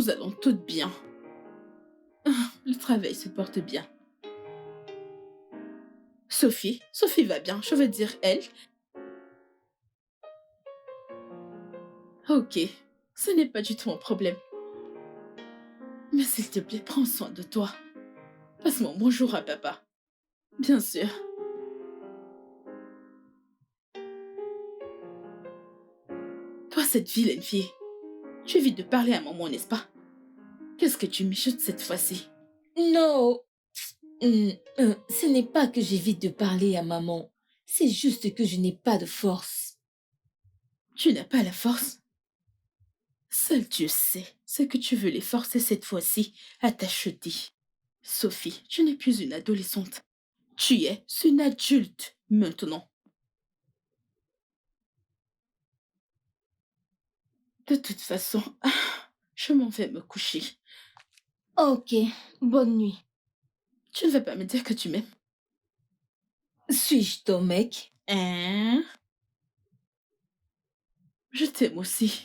Nous allons toutes bien. Le travail se porte bien. Sophie va bien, je veux dire elle. Ok, ce n'est pas du tout un problème. Mais s'il te plaît, prends soin de toi. Passe mon bonjour à papa. Bien sûr. Toi, cette vilaine fille, tu évites de parler à maman, n'est-ce pas? Qu'est-ce que tu mijotes cette fois-ci? Non, ce n'est pas que j'évite de parler à maman. C'est juste que je n'ai pas de force. Tu n'as pas la force? Seul Dieu sait ce que tu veux les forcer cette fois-ci à t'acheter. Sophie, tu n'es plus une adolescente. Tu es une adulte maintenant. De toute façon, je m'en vais me coucher. Ok, bonne nuit. Tu ne vas pas me dire que tu m'aimes? Suis-je ton mec? Hein? Je t'aime aussi.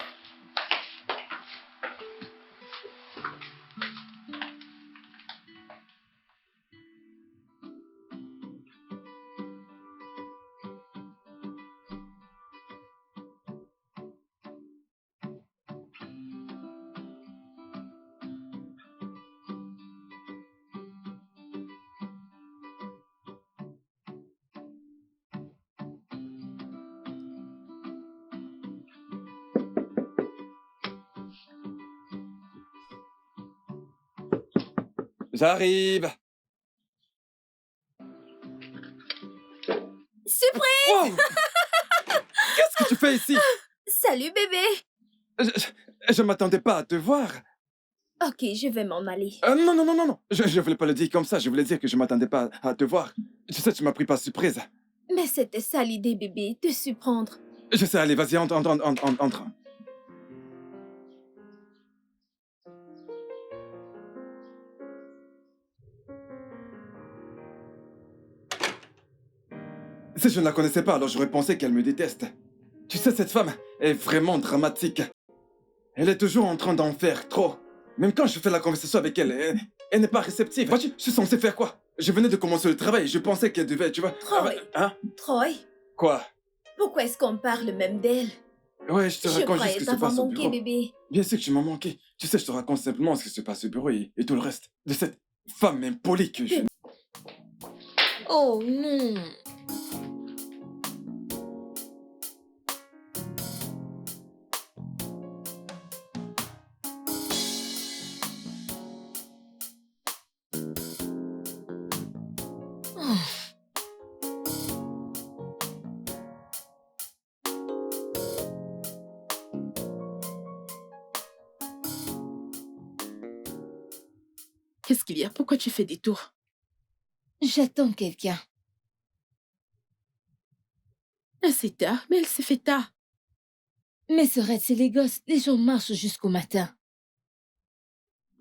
J'arrive. Surprise! Wow! Qu'est-ce que tu fais ici? Salut bébé! Je m'attendais pas à te voir. Ok, je vais m'en aller. Non, non, non, non, non. Je voulais pas le dire comme ça. Je voulais dire que je m'attendais pas à te voir. Tu sais, tu m'as pris par surprise. Mais c'était ça l'idée bébé, te surprendre. Je sais, allez, vas-y, entre, entre, entre, entre, entre. Si je ne la connaissais pas, alors j'aurais pensé qu'elle me déteste. Tu sais, cette femme est vraiment dramatique. Elle est toujours en train d'en faire trop. Même quand je fais la conversation avec elle, elle n'est pas réceptive. Vois-tu, je suis censé faire quoi? Je venais de commencer le travail, je pensais qu'elle devait, tu vois... Troy! Hein? Troy, Quoi? pourquoi est-ce qu'on parle même d'elle? Ouais, je te Je raconte juste ce croyais qui se t'avoir passe au manqué bureau. bébé. Bien sûr que tu m'as manqué. Tu sais, je te raconte simplement ce qui se passe au bureau et tout le reste. De cette femme impolie que je... Oh non! Oh, Qu'est-ce qu'il y a? Pourquoi tu fais des tours? j'attends quelqu'un. C'est tard, mais elle s'est fait tard. Mais Sorette, c'est les gosses, les gens marchent jusqu'au matin.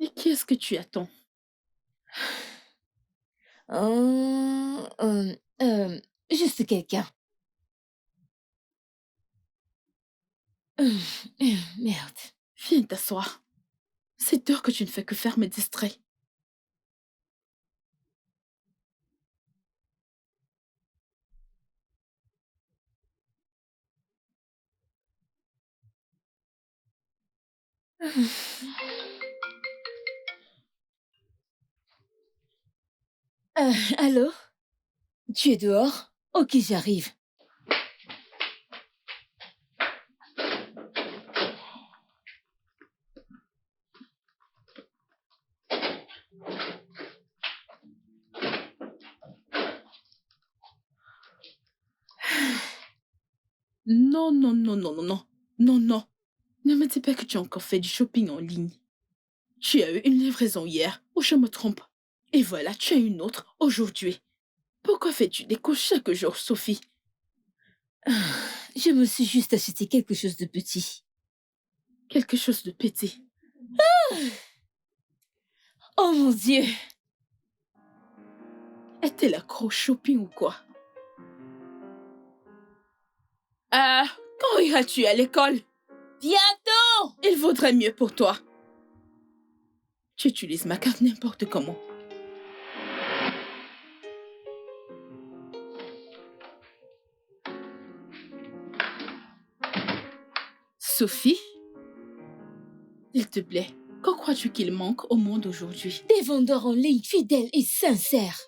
Et qui est-ce que tu attends? Oh, juste quelqu'un. Merde. Viens t'asseoir. C'est heure que tu ne fais que faire me distraire. Allô? Tu es dehors? Ok, j'arrive. Non, non, non, non, non, non. Non, non. Ne me dis pas que tu as encore fait du shopping en ligne. Tu as eu une livraison hier, ou je me trompe? Et voilà, tu as une autre aujourd'hui. Pourquoi fais-tu des courses chaque jour, Sophie? Je me suis juste acheté quelque chose de petit. Quelque chose de petit. Oh mon Dieu! Est-elle accro au shopping ou quoi? Quand iras-tu à l'école? Bientôt! Il vaudrait mieux pour toi. Tu utilises ma carte n'importe comment. Sophie? S'il te plaît, qu'en crois-tu qu'il manque au monde aujourd'hui? Des vendeurs en ligne fidèles et sincères.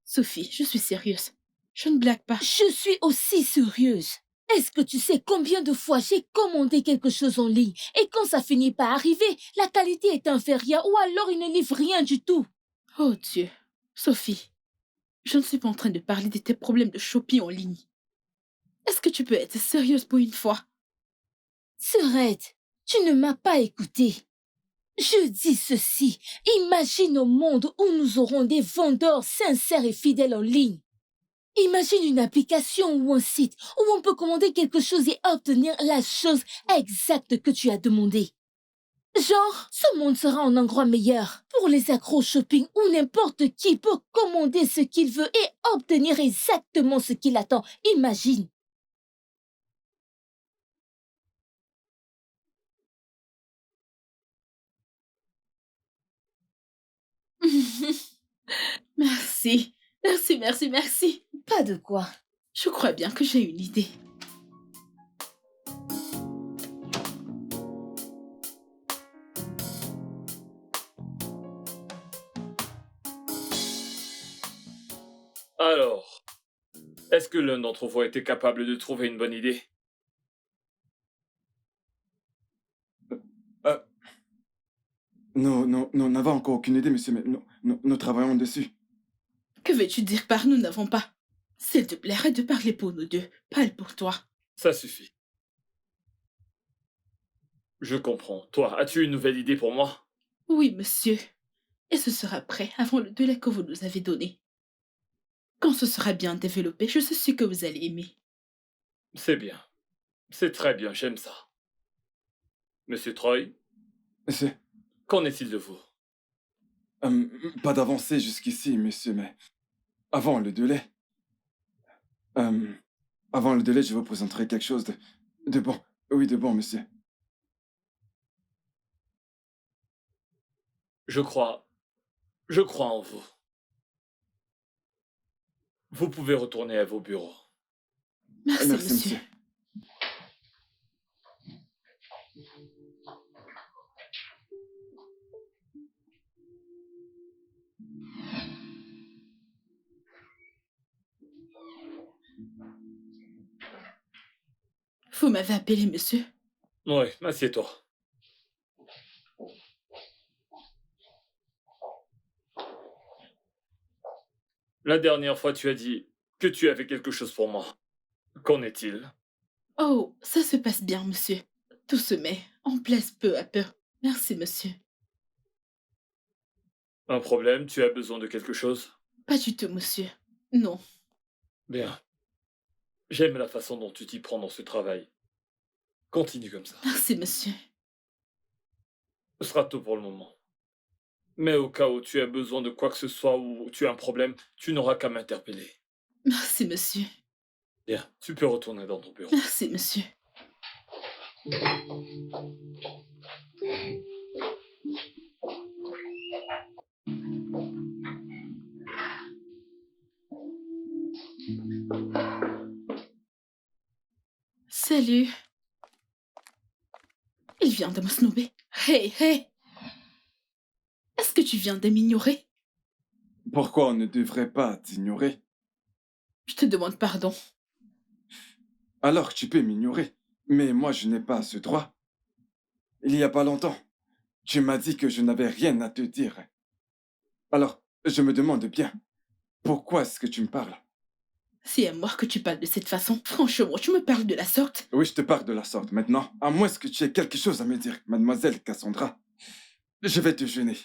Sophie, je suis sérieuse. Je ne blague pas. Je suis aussi sérieuse. Est-ce que tu sais combien de fois j'ai commandé quelque chose en ligne et quand ça finit par arriver, la qualité est inférieure ou alors il ne livre rien du tout? Oh Dieu. Sophie, je ne suis pas en train de parler de tes problèmes de shopping en ligne. Est-ce que tu peux être sérieuse pour une fois? Serette, tu ne m'as pas écouté. Je dis ceci, imagine un monde où nous aurons des vendeurs sincères et fidèles en ligne. Imagine une application ou un site où on peut commander quelque chose et obtenir la chose exacte que tu as demandé. Genre, ce monde sera un endroit meilleur pour les accros shopping où n'importe qui peut commander ce qu'il veut et obtenir exactement ce qu'il attend. Imagine. Merci. Merci, merci, merci. Pas de quoi. Je crois bien que j'ai une idée. Alors, est-ce que l'un d'entre vous a été capable de trouver une bonne idée? Nous n'avons encore aucune idée, monsieur, mais nous travaillons dessus. Que veux-tu dire par nous n'avons pas? S'il te plaît, arrête de parler pour nous deux. Parle pour toi. Ça suffit. Je comprends. Toi, as-tu une nouvelle idée pour moi? Oui, monsieur. Et ce sera prêt avant le délai que vous nous avez donné. Quand ce sera bien développé, je suis sûre que vous allez aimer. C'est bien. C'est très bien, j'aime ça. Monsieur Troy, C'est... qu'en est-il de vous? pas d'avancée jusqu'ici, monsieur, mais avant le délai... euh, avant le délai, je vous présenterai quelque chose de bon. Oui, de bon, monsieur. Je crois en vous. Vous pouvez retourner à vos bureaux. Merci, Merci, monsieur. monsieur. Vous m'avez appelé, monsieur. Oui, assieds-toi. La dernière fois, tu as dit que tu avais quelque chose pour moi. Qu'en est-il? Oh, ça se passe bien, monsieur. Tout se met en place peu à peu. Merci, monsieur. Un problème? Tu as besoin de quelque chose? Pas du tout, monsieur. Non. Bien. J'aime la façon dont tu t'y prends dans ce travail. Continue comme ça. Merci, monsieur. Ce sera tout pour le moment. Mais au cas où tu as besoin de quoi que ce soit ou tu as un problème, tu n'auras qu'à m'interpeller. Merci, monsieur. Bien, tu peux retourner dans ton bureau. Merci, monsieur. Salut. Il vient de me snobber. Hey, hey. Est-ce que tu viens de m'ignorer? Pourquoi on ne devrait pas t'ignorer? Je te demande pardon. Alors tu peux m'ignorer, mais moi je n'ai pas ce droit. Il y a pas longtemps, tu m'as dit que je n'avais rien à te dire. Alors, je me demande bien, pourquoi est-ce que tu me parles? C'est à moi que tu parles de cette façon. Franchement, tu me parles de la sorte. Oui, je te parle de la sorte maintenant, à moins que tu aies quelque chose à me dire, mademoiselle Cassandra. Je vais te gêner.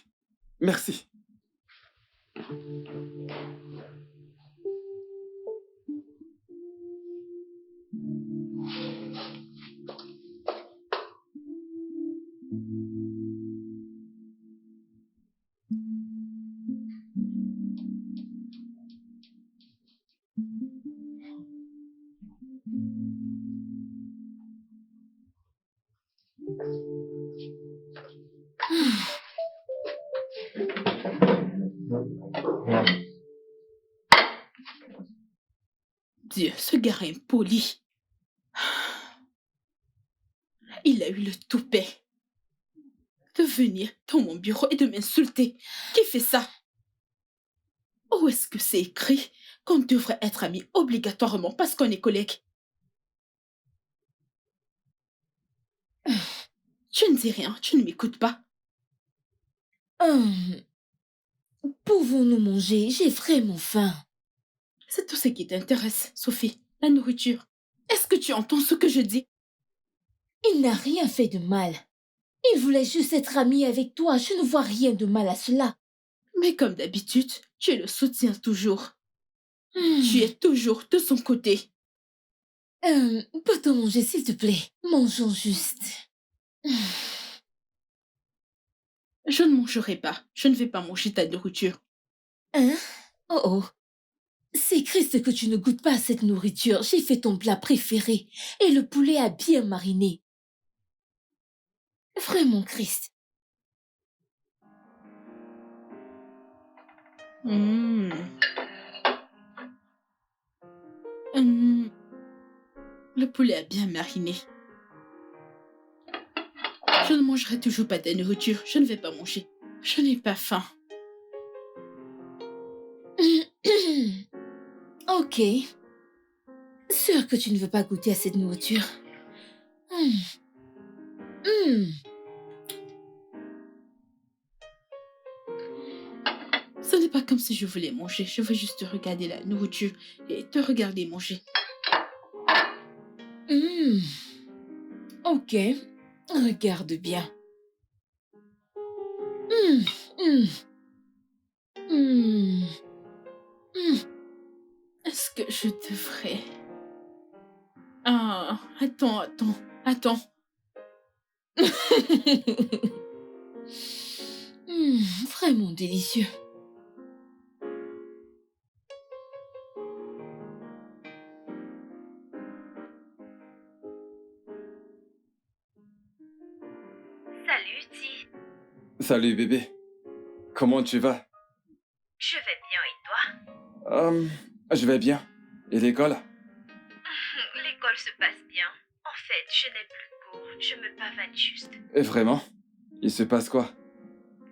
Merci. Dieu, ce gars est impoli. Il a eu le toupet de venir dans mon bureau et de m'insulter. Qui fait ça? Où est-ce que c'est écrit qu'on devrait être amis obligatoirement parce qu'on est collègues? Tu ne dis rien, tu ne m'écoutes pas. Hum, Pouvons-nous manger? J'ai vraiment faim. C'est tout ce qui t'intéresse, Sophie, la nourriture. Est-ce que tu entends ce que je dis? Il n'a rien fait de mal. Il voulait juste être ami avec toi. Je ne vois rien de mal à cela. Mais comme d'habitude, tu le soutiens toujours. Hum, Tu es toujours de son côté. Peut-on manger, s'il te plaît? Mangeons juste. Je ne mangerai pas. Je ne vais pas manger ta nourriture. Hein? Oh oh. C'est triste que tu ne goûtes pas à cette nourriture. J'ai fait ton plat préféré. Et le poulet a bien mariné. Vraiment, Christ. Mmh. Mmh. Le poulet a bien mariné. Je ne mangerai toujours pas ta nourriture. Je ne vais pas manger. Je n'ai pas faim. Ok. Sûr que tu ne veux pas goûter à cette nourriture. Hum. Hum. Ce n'est pas comme si je voulais manger. Je veux juste regarder la nourriture et te regarder manger. Hum. Ok. Regarde bien. Hum. Hum. Hum. Hum. Est-ce que je devrais... Ah, attends. Vraiment délicieux. Salut, Ti. Salut bébé. Comment tu vas? Je vais bien et toi? Je vais bien. Et l'école? L'école se passe bien. En fait, je n'ai plus cours. Je me pavane juste. Et vraiment? Il se passe quoi?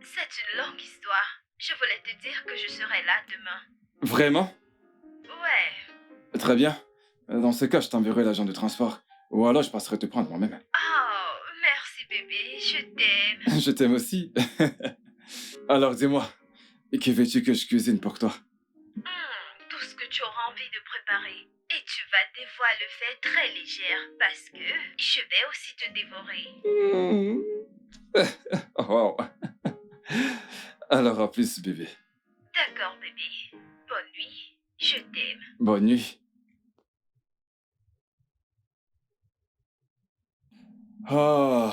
C'est une longue histoire. Je voulais te dire que je serai là demain. Vraiment? Ouais. Très bien. Dans ce cas, je t'enverrai l'agent de transport. Ou alors je passerai te prendre moi-même. Oh, merci bébé. Je t'aime. Je t'aime aussi. Alors dis-moi, que veux-tu que je cuisine pour toi? Tout ce que tu auras envie de préparer. Et tu vas devoir le faire très légère parce que je vais aussi te dévorer. Oh, wow. Alors à plus bébé. D'accord bébé. Bonne nuit. Je t'aime. Bonne nuit. Oh.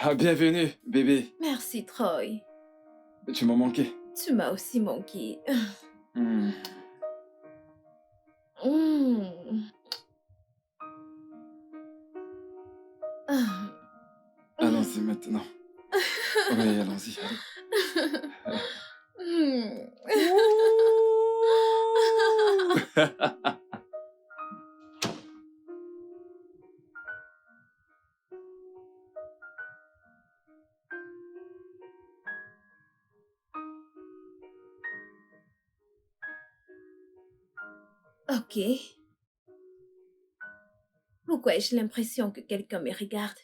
Ah, bienvenue bébé. Merci Troy. Tu m'as manqué. Tu m'as aussi manqué. Hmm. Allons-y maintenant. Oui, allons-y. Allez. Ok. Pourquoi ai-je l'impression que quelqu'un me regarde?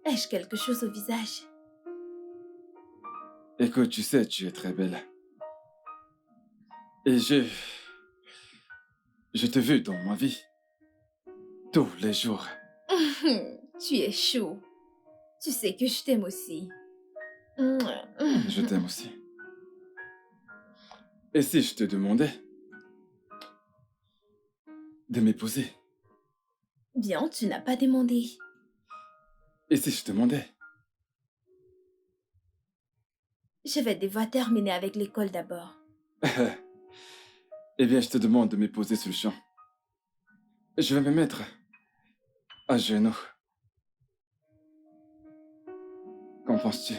Ai-je quelque chose au visage? Écoute, tu sais, tu es très belle. Et Je t'ai vu dans ma vie. Tous les jours. Tu es chaud. Tu sais que je t'aime aussi. Je t'aime aussi. Et si je te demandais de m'épouser? Bien, tu n'as pas demandé. Et si je te demandais? Je vais devoir terminer avec l'école d'abord. Eh bien, je te demande de m'épouser sur le champ. Je vais me mettre à genoux. Qu'en penses-tu?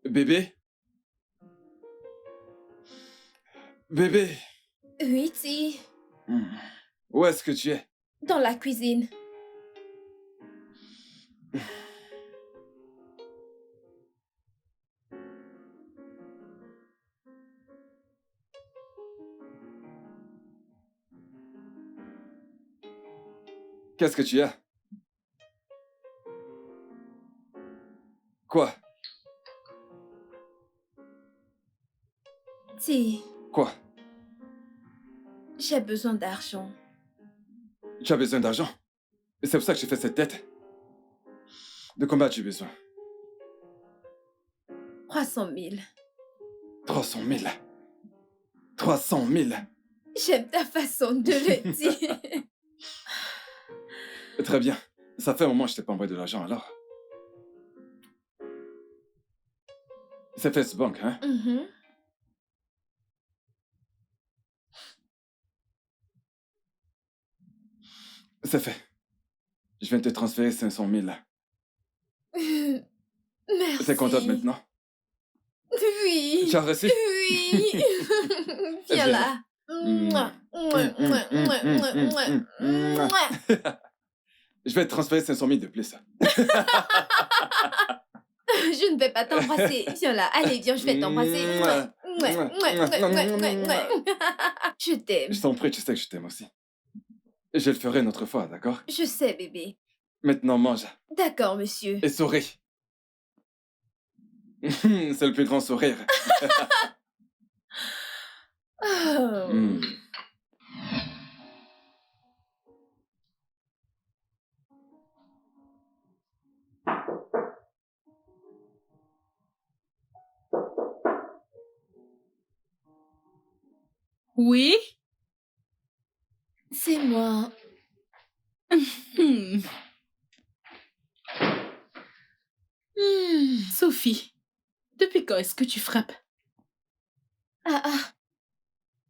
Bébé? Bébé? Oui, Ti. Où est-ce que tu es? Dans la cuisine. Qu'est-ce que tu as? Quoi? Ti, Quoi? j'ai besoin d'argent. Tu as besoin d'argent? Et c'est pour ça que j'ai fait cette tête? De combien as-tu besoin? 300 000. 300 000. 300 000. J'aime ta façon de le dire. Très bien. Ça fait un moment que je t'ai pas envoyé de l'argent, alors. C'est Facebook, hein? Mhm. C'est fait. Je viens de te transférer 500 000. Merci. T'es contente maintenant? Oui. Tu as reçu? Oui. Viens là. Mouah, mouah, mouah, mouah, mouah, mouah, mouah. Je vais te transférer 500 000 de plus. Je ne vais pas t'embrasser. Viens là. Allez, viens, je vais t'embrasser. Mouah, mouah, mouah, mouah, mouah, mouah, mouah. Je t'aime. Je t'en prie, tu sais que je t'aime aussi. Je le ferai une autre fois, d'accord? Je sais, bébé. Maintenant, mange. D'accord, monsieur. Et souris. C'est le plus grand sourire. Oh. Mm. Oui? C'est moi. Hmm. Sophie, depuis quand est-ce que tu frappes? Ah.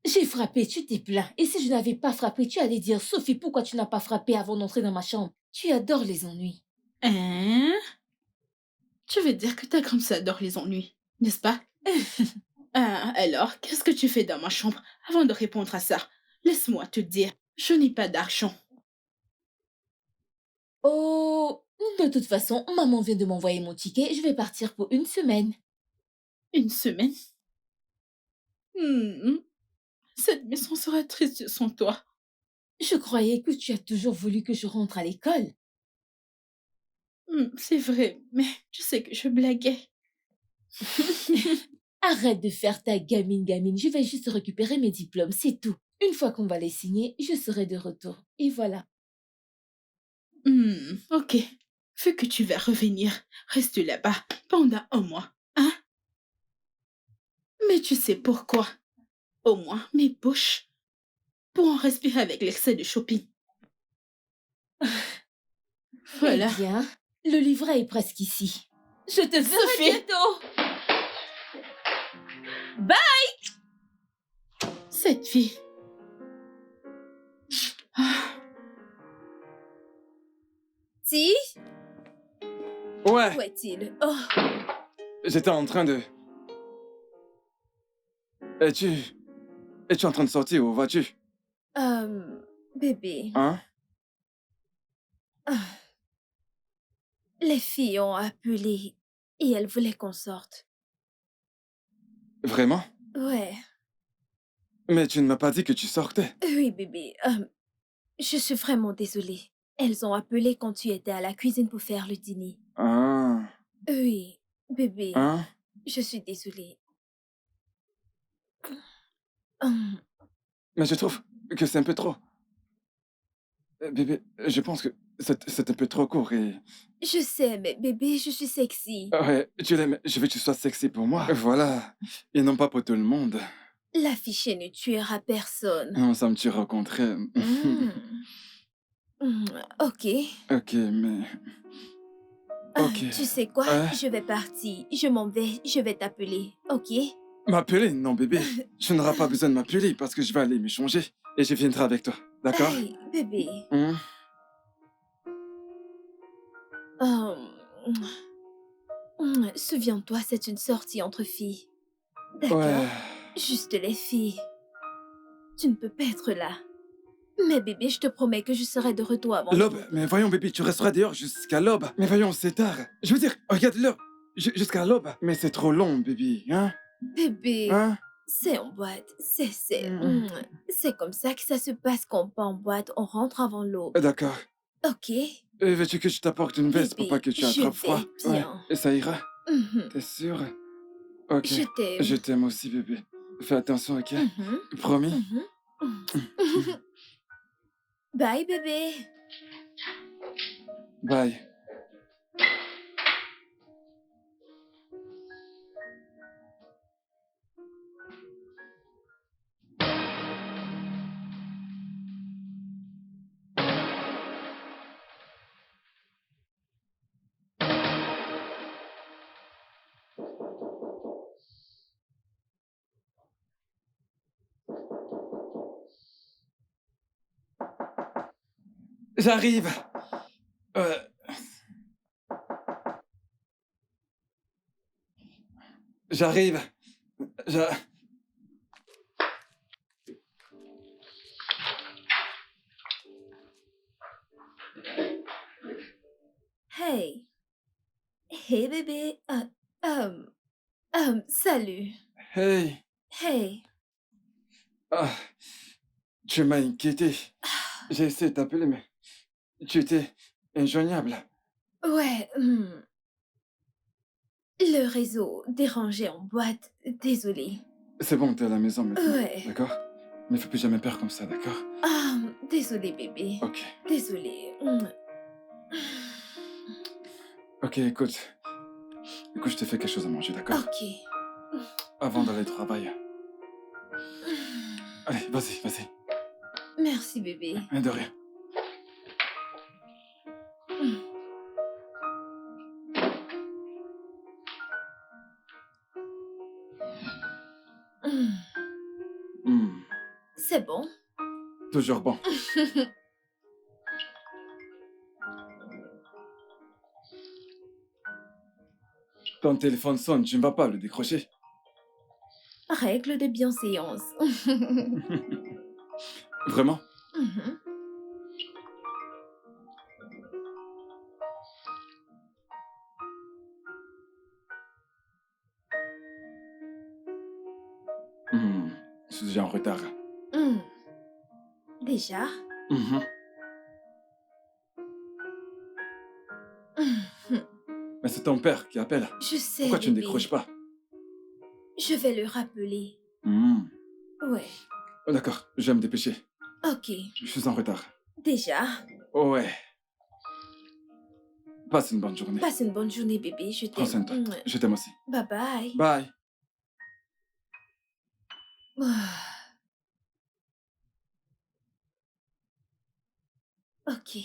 J'ai frappé, tu t'es plaint. Et si je n'avais pas frappé, tu allais dire, Sophie, pourquoi tu n'as pas frappé avant d'entrer dans ma chambre? Tu adores les ennuis. Hein? Tu veux dire que ta grande sœur adore les ennuis, n'est-ce pas? Ah, alors, qu'est-ce que tu fais dans ma chambre? Avant de répondre à ça, laisse-moi te dire, je n'ai pas d'argent. Oh, de toute façon, maman vient de m'envoyer mon ticket. Je vais partir pour une semaine. Une semaine? Hmm. Cette maison sera triste sans toi. Je croyais que tu as toujours voulu que je rentre à l'école. C'est vrai, mais tu sais que je blaguais. Arrête de faire ta gamine. Je vais juste récupérer mes diplômes, c'est tout. Une fois qu'on va les signer, je serai de retour. Et voilà. Ok. Vu que tu vas revenir, reste là-bas pendant un mois, hein? Mais tu sais pourquoi? Au moins, mes poches pourront respirer avec l'excès de shopping. Voilà. Eh bien, le livret est presque ici. Je te verrai Sophie. bientôt. Cette fille. Ah, Si? Ouais, Où est-il? Oh, j'étais en train de... Es-tu en train de sortir ou vas-tu? bébé. Hein? Ah, les filles ont appelé et elles voulaient qu'on sorte. Vraiment? Ouais. Mais tu ne m'as pas dit que tu sortais. Oui, bébé. Je suis vraiment désolée. Elles ont appelé quand tu étais à la cuisine pour faire le dîner. Ah, Oui, bébé. hein? Je suis désolée. Hum, Mais je trouve que c'est un peu trop. Bébé, je pense que c'est un peu trop court et... Je sais, mais bébé, je suis sexy. Ouais, tu l'aimes, je veux que tu sois sexy pour moi. Voilà, et non pas pour tout le monde. L'afficher ne tuera personne. Non, ça me tuera au contraire. Hum. Ok. Ok, mais... Ok. Tu sais quoi? Ouais. Je vais partir. Je m'en vais. Je vais t'appeler. Ok? M'appeler? Non, bébé. Tu n'auras pas besoin de m'appeler parce que je vais aller me changer et je viendrai avec toi. D'accord? Hey, bébé. Hein? Souviens-toi, c'est une sortie entre filles. D'accord? Ouais. Juste les filles. Tu ne peux pas être là. Mais bébé, je te promets que je serai de retour avant L'aube, tout. mais voyons, bébé, tu resteras dehors jusqu'à l'aube. Mais voyons, c'est tard. Je veux dire, regarde l'heure. Jusqu'à l'aube. Mais c'est trop long, bébé, hein? Bébé, Hein? c'est en boîte. Mm. C'est comme ça que ça se passe quand on part en boîte. On rentre avant l'aube. D'accord. Ok? Veux-tu que je t'apporte une veste pour Bébé, pas que tu je attrapes vais froid? bien. Et ça ira? Mhm. T'es sûr? Ok. Je t'aime. Je t'aime aussi, bébé. Fais attention, ok? Mhm. Promis? Mhm. Bye, bébé. Bye. J'arrive. Euh, J'arrive. J'a- Hey. Hey, bébé. Salut. Hey. Hey. Ah, tu m'as inquiété. J'ai essayé de t'appeler, mais tu étais injoignable. Ouais. Le réseau dérangé en boîte. Désolée. C'est bon, t'es à la maison maintenant. Ouais. D'accord? Mais faut plus jamais peur comme ça, d'accord? Désolée, bébé. Ok. Désolée. Ok, écoute. Écoute, je te fais quelque chose à manger, d'accord? Ok. Avant d'aller au travail. Allez, vas-y, vas-y. Merci, bébé. De rien. Hmm, C'est bon? toujours bon. Ton téléphone sonne, tu ne vas pas le décrocher. Règle de bienséance. Vraiment? Mhm. Hmm, je suis déjà en retard. Hmm. Déjà? Mhm. Hmm. Mais c'est ton père qui appelle. Je sais, Pourquoi tu ne bébé. décroches pas? Je vais le rappeler. Hmm. Ouais. D'accord, je vais me dépêcher. Ok. Je suis en retard. Déjà? Ouais. Passe une bonne journée. Passe une bonne journée, bébé. Je Prends soin de toi. t'aime. Je t'aime aussi. Bye bye. Bye. Ah. Ok.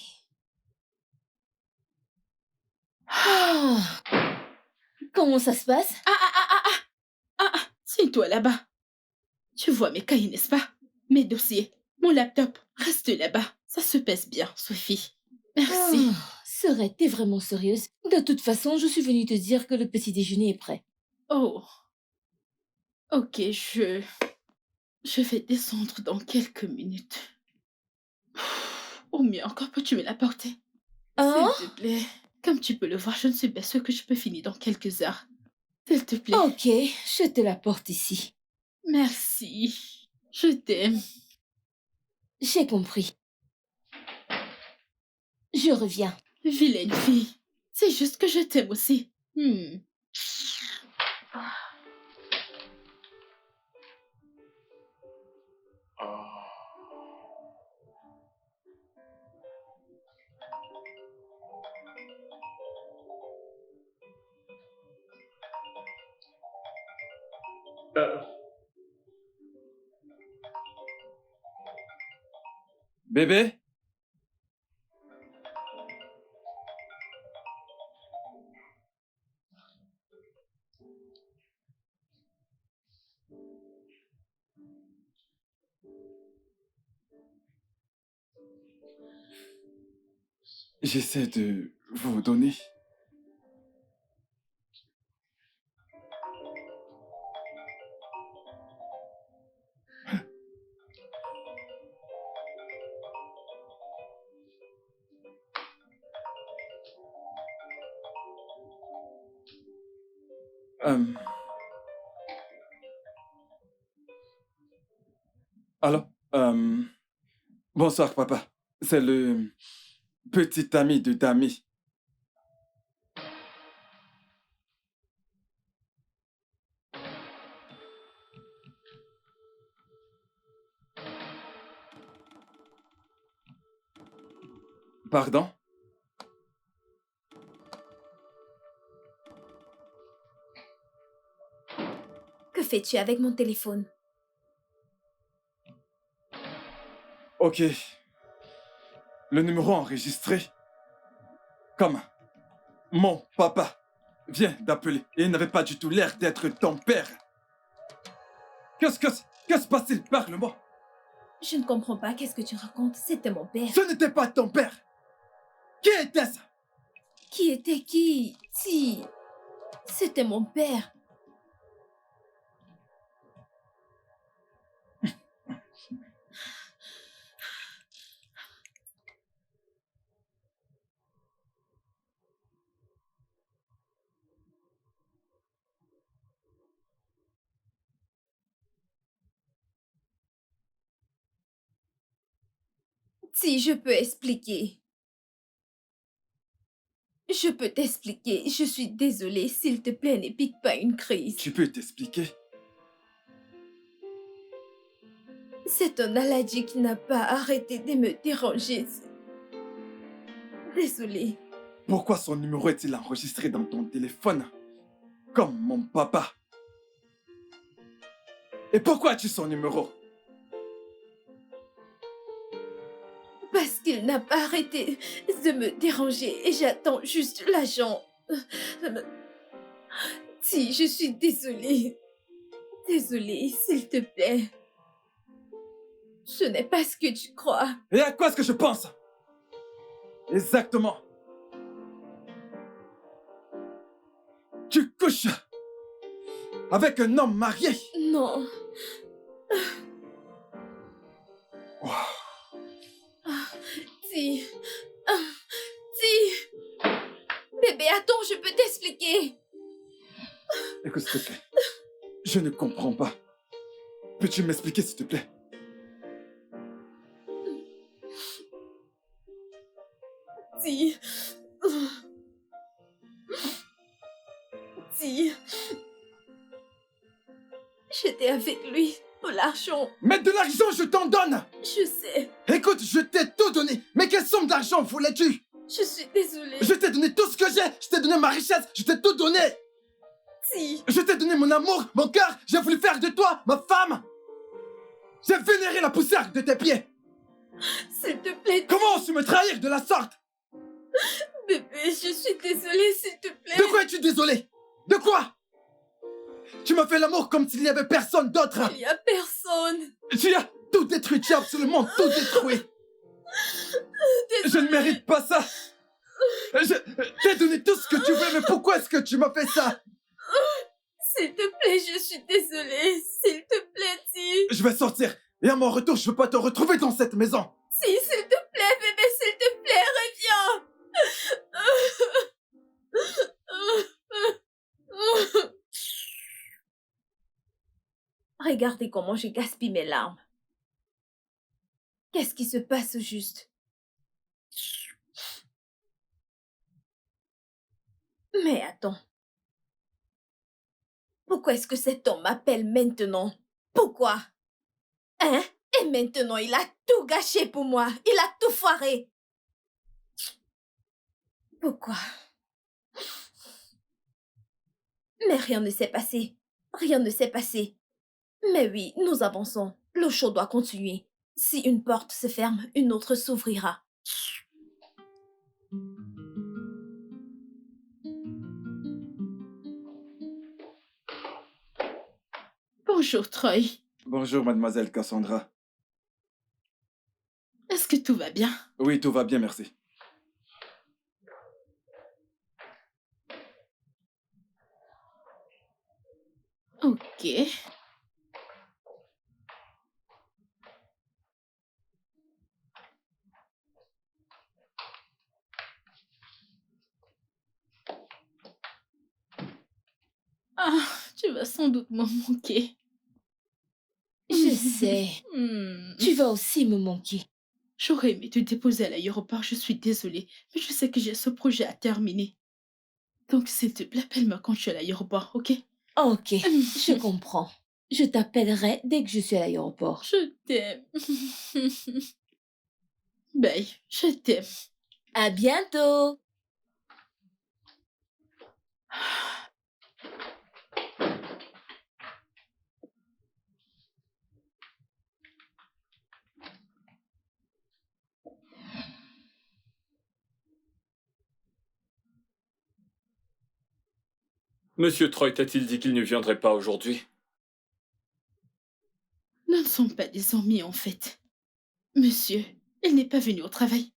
Ah, comment ça se passe? C'est toi là-bas. Tu vois mes cahiers, n'est-ce pas? Mes dossiers, mon laptop. Reste là-bas. Ça se passe bien, Sophie. Merci. Serais t'es vraiment sérieuse? De toute façon, je suis venue te dire que le petit déjeuner est prêt. Oh. Ok, je vais descendre dans quelques minutes. Au mieux encore, peux-tu me l'apporter? Hein? S'il te plaît. Comme tu peux le voir, je ne suis pas sûre que je peux finir dans quelques heures. S'il te plaît. Ok, je te la porte ici. Merci. Je t'aime. J'ai compris. Je reviens. Vilaine fille. C'est juste que je t'aime aussi. Bébé? J'essaie de vous donner. Euh... Allô? Bonsoir, papa. C'est le petit ami de Dami. Pardon? Que fais-tu avec mon téléphone? Ok. Le numéro enregistré. Comme mon papa vient d'appeler et il n'avait pas du tout l'air d'être ton père. Que se passe-t-il? Parle-moi. Je ne comprends pas. Qu'est-ce que tu racontes? C'était mon père. Ce n'était pas ton père. Qui était-ce? Qui était qui? Si. C'était mon père. Si, je peux expliquer. Je peux t'expliquer. Je suis désolée. S'il te plaît, ne pique pas une crise. Tu peux t'expliquer? C'est ton allergie qui n'a pas arrêté de me déranger. Désolée. Pourquoi son numéro est-il enregistré dans ton téléphone? Comme mon papa. Et pourquoi as-tu son numéro? Parce qu'il n'a pas arrêté de me déranger et j'attends juste l'agent. Si, je suis désolée. Désolée, s'il te plaît. Ce n'est pas ce que tu crois. Et à quoi est-ce que je pense? Exactement. Tu couches avec un homme marié. Non. Wow. Si. Si. Bébé, attends, je peux t'expliquer. Écoute, s'il te plaît. Je ne comprends pas. Peux-tu m'expliquer, s'il te plaît? Dis. Dis. J'étais avec lui pour l'argent. Mais de l'argent, je t'en donne! Je sais. Écoute, je t'ai tout donné. Mais quelle somme d'argent voulais-tu? Je suis désolée. Je t'ai donné tout ce que j'ai. Je t'ai donné ma richesse. Je t'ai tout donné. Dis. Je t'ai donné mon amour, mon cœur. J'ai voulu faire de toi ma femme. J'ai vénéré la poussière de tes pieds. S'il te plaît. Comment oses-tu me trahir de la sorte? Bébé, je suis désolée, s'il te plaît. De quoi es-tu désolé? De quoi? Tu m'as fait l'amour comme s'il n'y avait personne d'autre. Il n'y a personne. Tu as tout détruit. Tu as absolument tout détruit. Je ne mérite pas ça. Je t'ai donné tout ce que tu veux, mais pourquoi est-ce que tu m'as fait ça? S'il te plaît, je suis désolée. S'il te plaît, dis. Je vais sortir. Et à mon retour, je veux pas te retrouver dans cette maison. Si, s'il te plaît, bébé, s'il te plaît, reviens. Regardez comment je gaspille mes larmes. Qu'est-ce qui se passe au juste? Mais attends. Pourquoi est-ce que cet homme m'appelle maintenant? Pourquoi? Hein? Et maintenant, il a tout gâché pour moi. Il a tout foiré. Pourquoi? Mais rien ne s'est passé. Rien ne s'est passé. Mais oui, nous avançons. Le show doit continuer. Si une porte se ferme, une autre s'ouvrira. Bonjour, Troy. Bonjour, mademoiselle Cassandra. Est-ce que tout va bien? Oui, tout va bien, merci. Ok. Ah, tu vas sans doute me manquer. Je sais. Tu vas aussi me manquer. J'aurais aimé te déposer à l'aéroport, je suis désolée, mais je sais que j'ai ce projet à terminer. Donc, s'il te plaît, appelle-moi quand je suis à l'aéroport, ok? Ok, je comprends. Je t'appellerai dès que je suis à l'aéroport. Je t'aime. Bye, je t'aime. À bientôt. Monsieur Troy t'a-t-il dit qu'il ne viendrait pas aujourd'hui? Nous ne sommes pas des amis, en fait. Monsieur, il n'est pas venu au travail.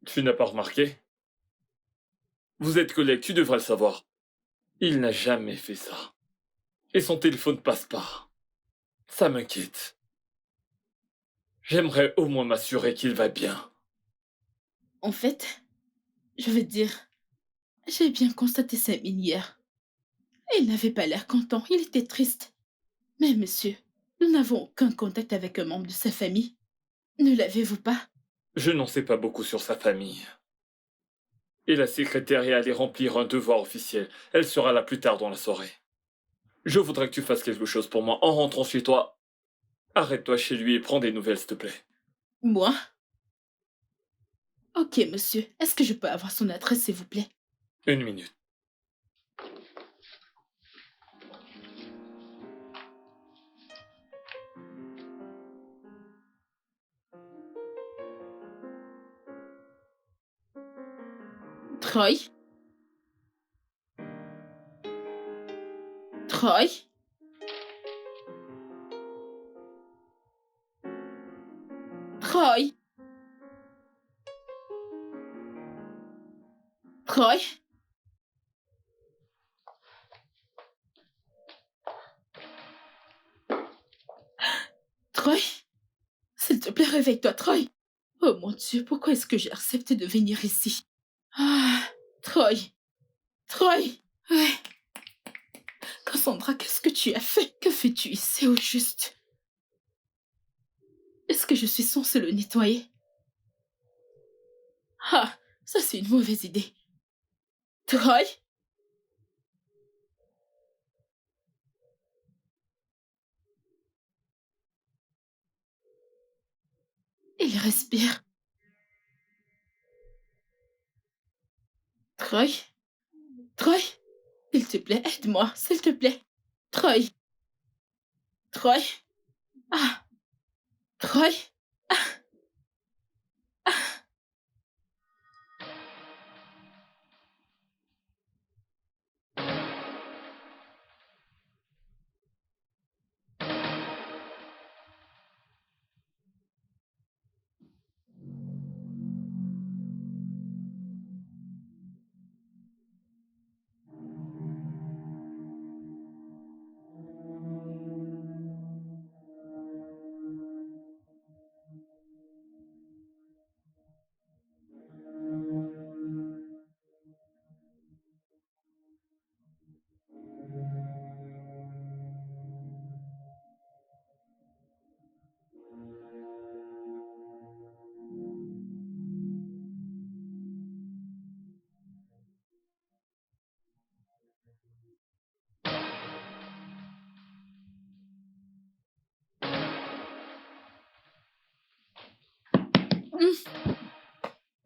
Tu n'as pas remarqué? Vous êtes collègues, tu devrais le savoir. Il n'a jamais fait ça. Et son téléphone passe pas. Ça m'inquiète. J'aimerais au moins m'assurer qu'il va bien. En fait, je veux dire, j'ai bien constaté sa mine hier. Il n'avait pas l'air content, il était triste. Mais monsieur, nous n'avons aucun contact avec un membre de sa famille. Ne l'avez-vous pas? Je n'en sais pas beaucoup sur sa famille. Et la secrétaire est allée remplir un devoir officiel. Elle sera là plus tard dans la soirée. Je voudrais que tu fasses quelque chose pour moi en rentrant chez toi. Arrête-toi chez lui et prends des nouvelles, s'il te plaît. Moi? Ok, monsieur. Est-ce que je peux avoir son adresse, s'il vous plaît? Une minute. Troy? Troy? Troy? Troy? Troy? S'il te plaît, réveille-toi, Troy. Oh mon Dieu, pourquoi est-ce que j'ai accepté de venir ici? Ah, Troy. Troy. Ouais. Cassandra, qu'est-ce que tu as fait? Que fais-tu ici au juste? Est-ce que je suis censée le nettoyer? Ah, ça c'est une mauvaise idée. Troy? Il respire. Troy? Troy? S'il te plaît, aide-moi, s'il te plaît. Troy? Troy? Ah, Troy?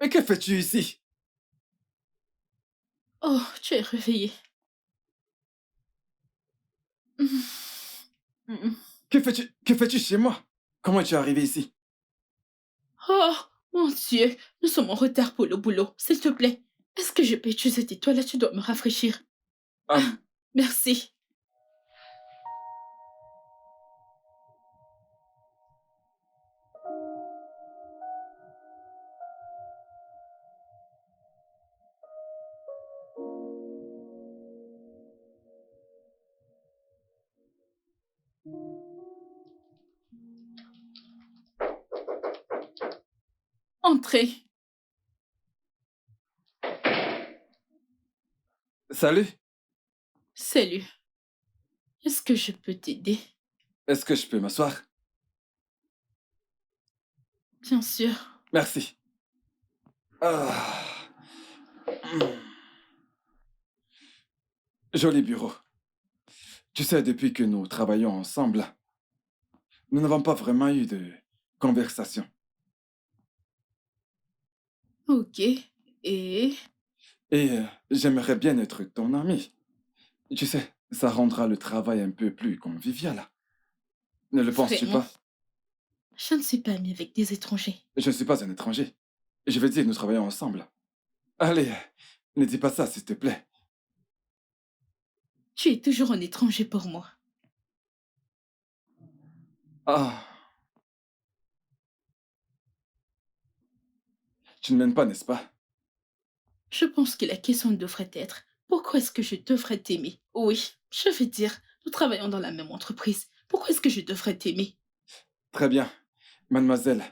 Mais que fais-tu ici? Oh, tu es réveillé. Que fais-tu chez moi? Comment es-tu arrivé ici? Oh, mon Dieu, nous sommes en retard pour le boulot. S'il te plaît, est-ce que je peux utiliser tes toilettes? Tu dois me rafraîchir. Hum, Merci. Entrez. Salut, Salut. Est-ce que je peux t'aider? est-ce que je peux m'asseoir? Bien sûr. Merci. Ah. Hum. Joli bureau. Tu sais, depuis que nous travaillons ensemble, nous n'avons pas vraiment eu de conversation. Ok. Et j'aimerais bien être ton ami. Tu sais, ça rendra le travail un peu plus convivial. Ne le penses-tu Vraiment, pas? je ne suis pas amie avec des étrangers. Je ne suis pas un étranger. Je veux dire, nous travaillons ensemble. Allez, ne dis pas ça, s'il te plaît. Tu es toujours un étranger pour moi. Ah, tu ne m'aimes pas, n'est-ce pas? Je pense que la question devrait être, pourquoi est-ce que je devrais t'aimer? Oui, je veux dire, nous travaillons dans la même entreprise. Pourquoi est-ce que je devrais t'aimer? Très bien. Mademoiselle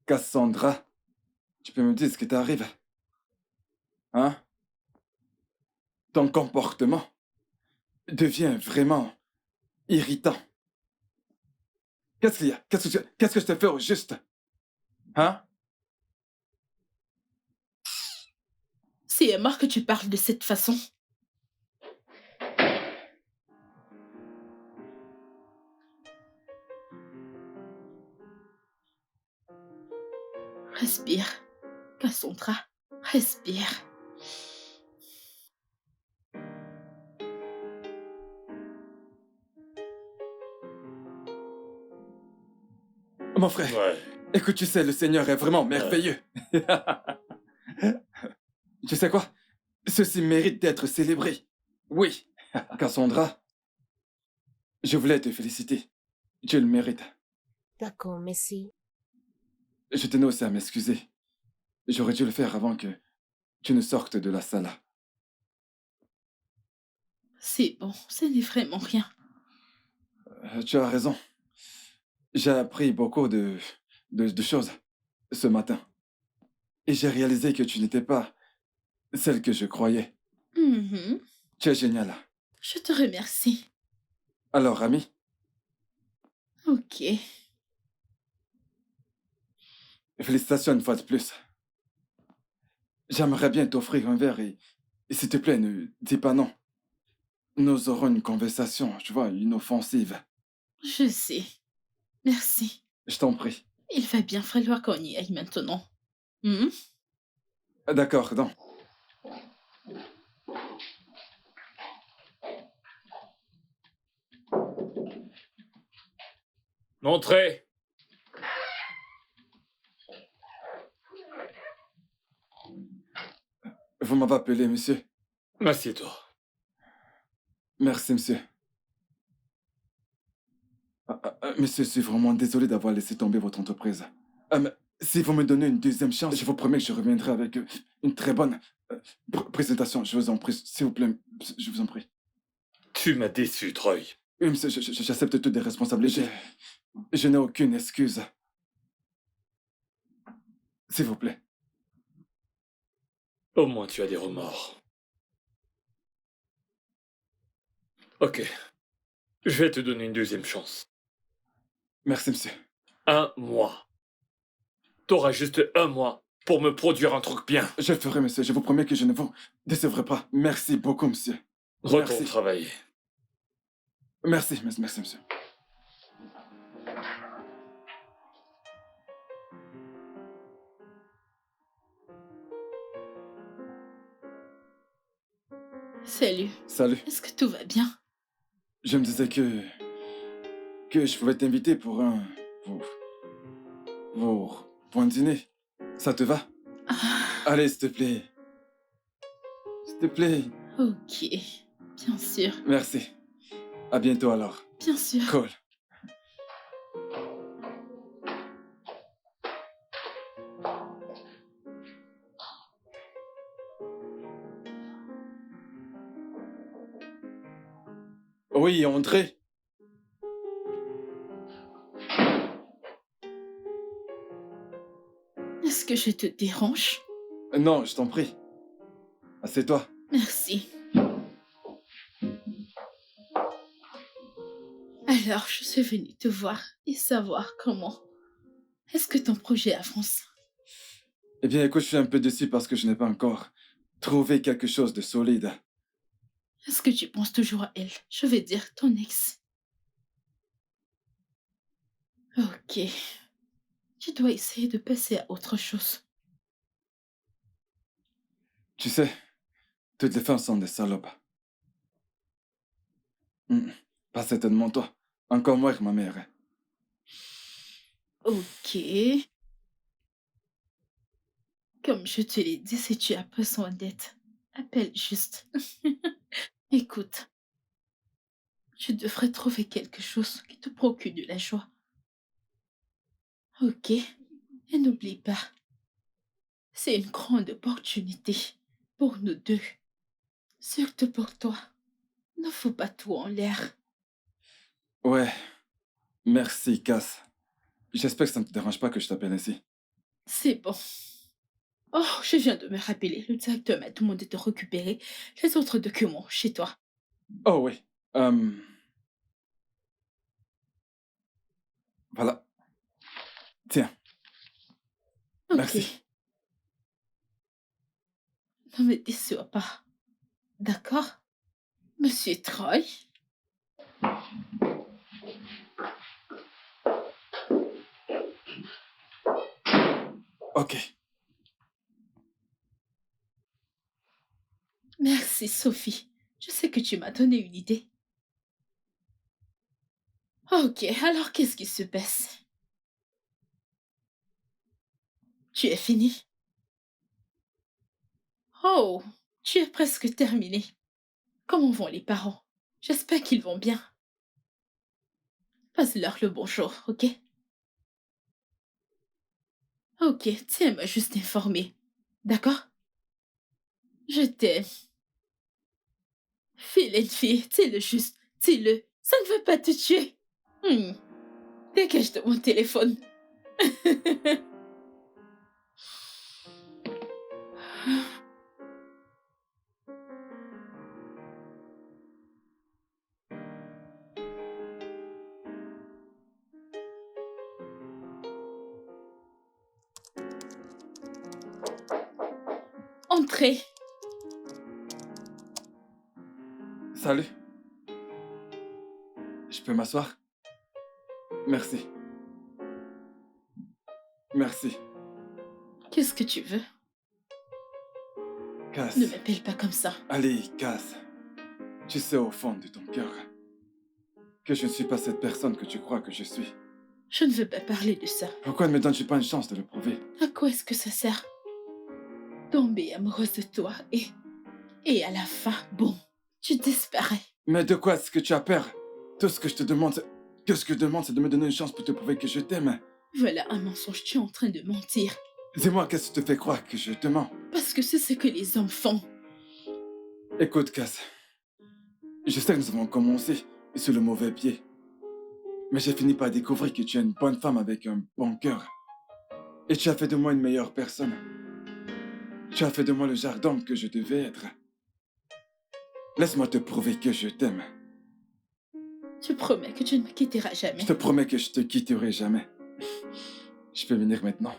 Cassandra, tu peux me dire ce qui t'arrive? Hein? Ton comportement devient vraiment irritant. Qu'est-ce qu'il y a? Qu'est-ce que je te fais au juste? Hein? C'est marre que tu parles de cette façon. Respire. Cassandra, respire. Mon frère, Ouais. écoute, tu sais, le Seigneur est vraiment merveilleux. Tu sais quoi? Ceci mérite d'être célébré. Oui. Cassandra, je voulais te féliciter. Tu le mérites. D'accord, merci. Je tenais aussi à m'excuser. J'aurais dû le faire avant que tu ne sortes de la salle. C'est bon, ce n'est vraiment rien. Tu as raison. J'ai appris beaucoup de choses ce matin. Et j'ai réalisé que tu n'étais pas celle que je croyais. Mhm. Tu es géniale. Je te remercie. Alors, ami, Ok. Félicitations une fois de plus. J'aimerais bien t'offrir un verre et s'il te plaît, ne dis pas non. Nous aurons une conversation, tu vois, inoffensive. Je sais. Merci. Je t'en prie. Il va bien falloir qu'on y aille maintenant. Hmm? D'accord, non. Entrez. Vous m'avez appelé, monsieur. Assieds-toi. Merci, monsieur. Monsieur, je suis vraiment désolé d'avoir laissé tomber votre entreprise. Mais si vous me donnez une deuxième chance, je vous promets que je reviendrai avec une très bonne présentation. Je vous en prie, s'il vous plaît, je vous en prie. Tu m'as déçu, Troy. Oui, monsieur, j'accepte toutes les responsabilités. Je n'ai aucune excuse. S'il vous plaît. Au moins tu as des remords. Ok. Je vais te donner une deuxième chance. Merci, monsieur. 1 mois. T'auras juste 1 mois pour me produire un truc bien. Je le ferai, monsieur. Je vous promets que je ne vous décevrai pas. Merci beaucoup, monsieur. Retourne Merci. travailler. Merci, monsieur. Salut. Salut. Est-ce que tout va bien? Je me disais que je pouvais t'inviter pour pour un dîner. Ça te va? Ah, Allez, s'il te plaît. S'il te plaît. ok. Bien sûr. Merci. À bientôt alors. Bien sûr. Cool. Oui, André. Est-ce que je te dérange? Non, je t'en prie. Assieds-toi. Merci. Alors, je suis venue te voir et savoir comment. Est-ce que ton projet avance? Eh bien, écoute, je suis un peu déçu parce que je n'ai pas encore trouvé quelque chose de solide. Est-ce que tu penses toujours à elle? Je vais dire ton ex. Ok. Tu dois essayer de passer à autre chose. Tu sais, toutes les femmes sont des salopes. Pas certainement toi. Encore moins que ma mère. Ok. Comme je te l'ai dit, si tu as besoin d'aide, appelle juste. Écoute, tu devrais trouver quelque chose qui te procure de la joie. Ok. Et n'oublie pas, c'est une grande opportunité pour nous deux. Surtout pour toi. Ne fous pas tout en l'air. Ouais, merci, Cass. J'espère que ça ne te dérange pas que je t'appelle ainsi. C'est bon. Oh, je viens de me rappeler. Le directeur m'a demandé de récupérer les autres documents chez toi. Oh oui. Voilà. Tiens, Ok. merci. Ne me déçois pas. D'accord? Monsieur Troy? Ok. Merci, Sophie. Je sais que tu m'as donné une idée. Ok, alors qu'est-ce qui se passe? Tu es fini? Oh, tu es presque terminé. Comment vont les parents? J'espère qu'ils vont bien. Passe-leur le bonjour, ok? Ok, tiens-moi juste informé. D'accord? Je t'aime. File fille, dis-le juste, dis-le. Ça ne veut pas te tuer. Dégage de mon téléphone. Entrez. Salut. Je peux m'asseoir? Merci. Merci. Qu'est-ce que tu veux? Cass. Ne m'appelle pas comme ça. Allez, Cass. Tu sais au fond de ton cœur que je ne suis pas cette personne que tu crois que je suis. Je ne veux pas parler de ça. Pourquoi ne me donnes-tu pas une chance de le prouver? À quoi est-ce que ça sert? Tomber amoureuse de toi et à la fin, bon, tu disparais. Mais de quoi est-ce que tu as peur? Tout ce que je te demande, c'est de me donner une chance pour te prouver que je t'aime. Voilà un mensonge, tu es en train de mentir. Dis-moi, qu'est-ce qui te fait croire que je te mens? Parce que c'est ce que les hommes font. Écoute, Cass. Je sais que nous avons commencé sur le mauvais pied. Mais j'ai fini par découvrir que tu es une bonne femme avec un bon cœur. Et tu as fait de moi une meilleure personne. Tu as fait de moi le genre d'homme que je devais être. Laisse-moi te prouver que je t'aime. Tu promets que tu ne me quitteras jamais. Je te promets que je te quitterai jamais. Je peux venir maintenant.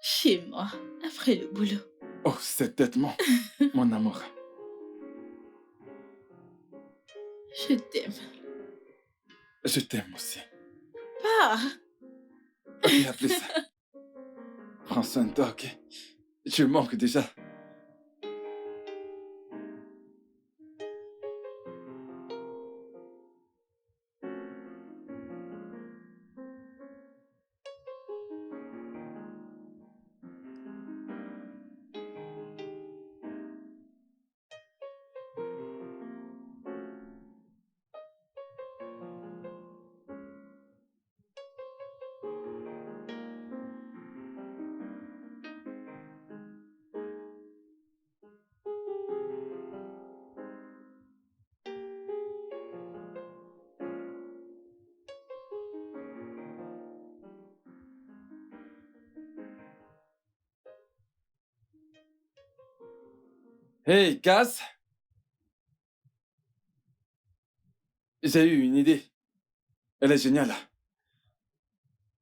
Chez moi, après le boulot. Oh, c'est tellement mon amour. Je t'aime. Je t'aime aussi. Pas. Ok, à plus. Prends soin de toi, ok? Tu me manques déjà. Hey, Cass! J'ai eu une idée. Elle est géniale.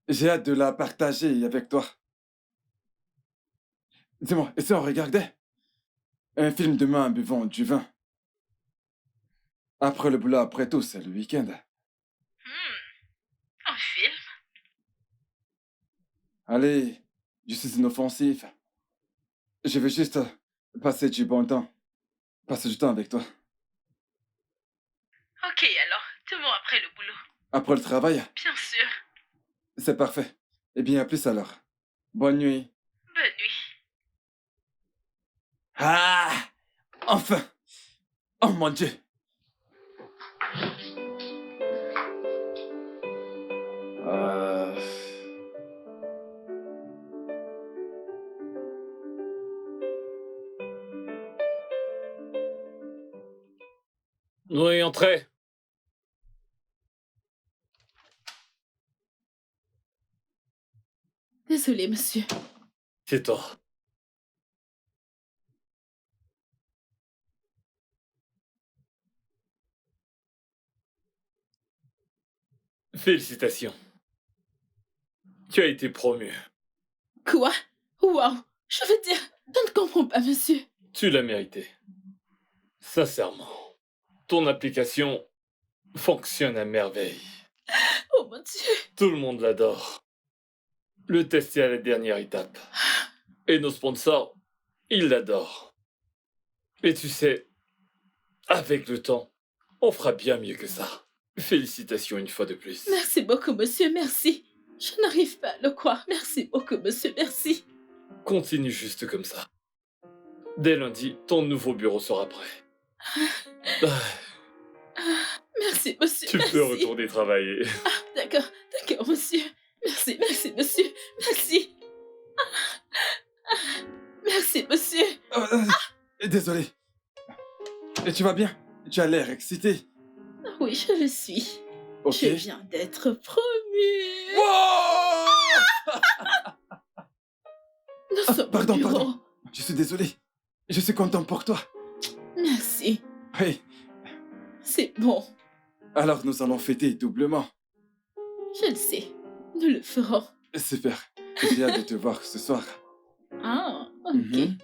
J'ai hâte de la partager avec toi. Dis-moi, et si on regardait un film demain en buvant du vin? Après le boulot, après tout, c'est le week-end. Un film? Allez, je suis inoffensif. Je veux juste passer du bon temps. Passer du temps avec toi. Ok alors, demain après le boulot. Après le travail, Bien sûr. c'est parfait. Eh bien, à plus alors. Bonne nuit. Bonne nuit. Ah! Enfin! Oh mon Dieu! Oui, entrez. Désolée, monsieur. C'est toi. Félicitations. Tu as été promu. Quoi? Waouh! Je veux dire, je ne comprends pas, monsieur. Tu l'as mérité. Sincèrement. Ton application fonctionne à merveille. Oh mon Dieu! Tout le monde l'adore. Le test est à la dernière étape. Et nos sponsors, ils l'adorent. Et tu sais, avec le temps, on fera bien mieux que ça. Félicitations une fois de plus. Merci beaucoup, monsieur, merci. Je n'arrive pas à le croire. Merci beaucoup, monsieur, merci. Continue juste comme ça. Dès lundi, ton nouveau bureau sera prêt. Merci, monsieur, Tu merci. peux retourner travailler. D'accord, monsieur. Merci, monsieur. Merci. Merci, monsieur. Désolé. Et tu vas bien? Tu as l'air excité. Oui, je le suis. Ok. Je viens d'être promue. Wow! sur mon pardon, bureau. pardon. Je suis désolé. Je suis content pour toi. Merci. Oui, C'est bon. alors nous allons fêter doublement. Je le sais. Nous le ferons. Super. J'ai hâte de te voir ce soir. Ah, ok. Mhm.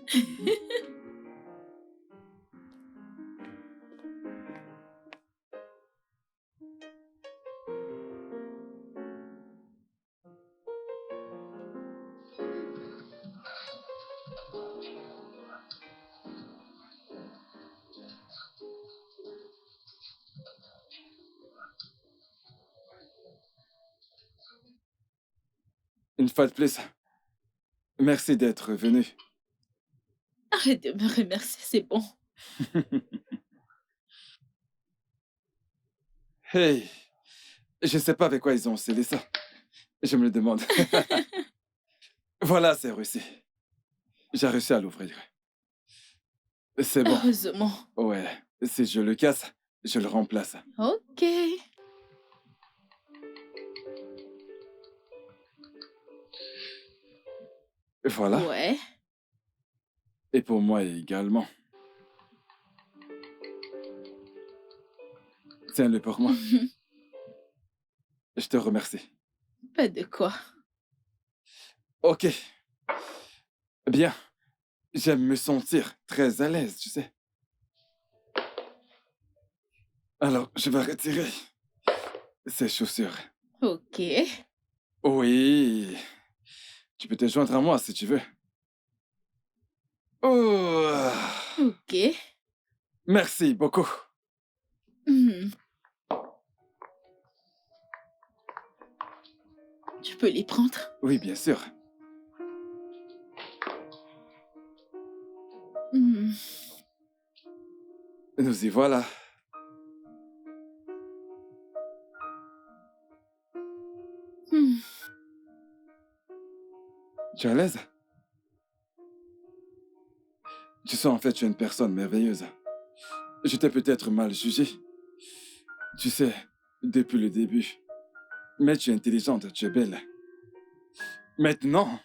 Une fois de plus, merci d'être venu. Arrête de me remercier, c'est bon. Hey, je sais pas avec quoi ils ont scellé ça. Je me le demande. Voilà, c'est réussi. J'ai réussi à l'ouvrir. C'est bon. Heureusement. Ouais, si je le casse, je le remplace. Ok. Voilà. Ouais. Et pour moi également. Tiens-le pour moi. Je te remercie. Pas de quoi. Ok. Bien. J'aime me sentir très à l'aise, tu sais. Alors, je vais retirer ces chaussures. Ok. Oui. Tu peux te joindre à moi si tu veux. Oh. Ok. Merci beaucoup. Mhm. Tu peux les prendre. Oui, bien sûr. Mhm. Nous y voilà. Mhm. Tu es à l'aise? Tu sais, en fait, tu es une personne merveilleuse. Je t'ai peut-être mal jugé. Tu sais, depuis le début. Mais tu es intelligente, tu es belle. Maintenant,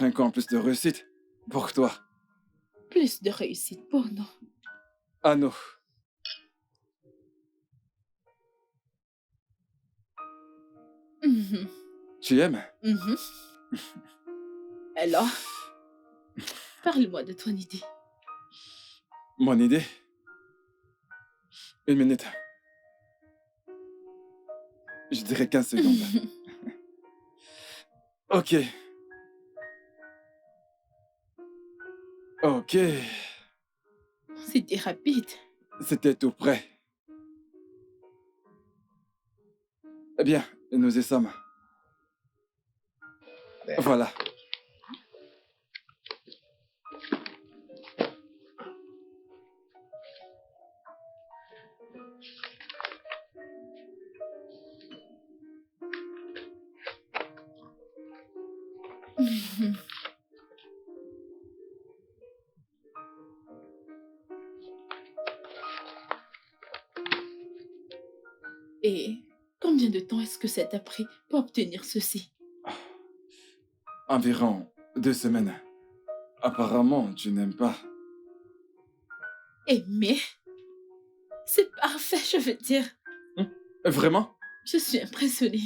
encore plus de réussite pour toi. Plus de réussite pour nous. À nous. Mhm. Tu aimes? Mhm. Alors, parle-moi de ton idée. Mon idée? Une minute. Je dirais 15 secondes. Ok. Ok. C'était rapide. C'était tout prêt. Eh bien, nous y sommes. Voilà. Mhm. Et combien de temps est-ce que ça t'a pris pour obtenir ceci? Environ 2 semaines. Apparemment, tu n'aimes pas. Mais c'est parfait, je veux dire. Vraiment? Je suis impressionnée.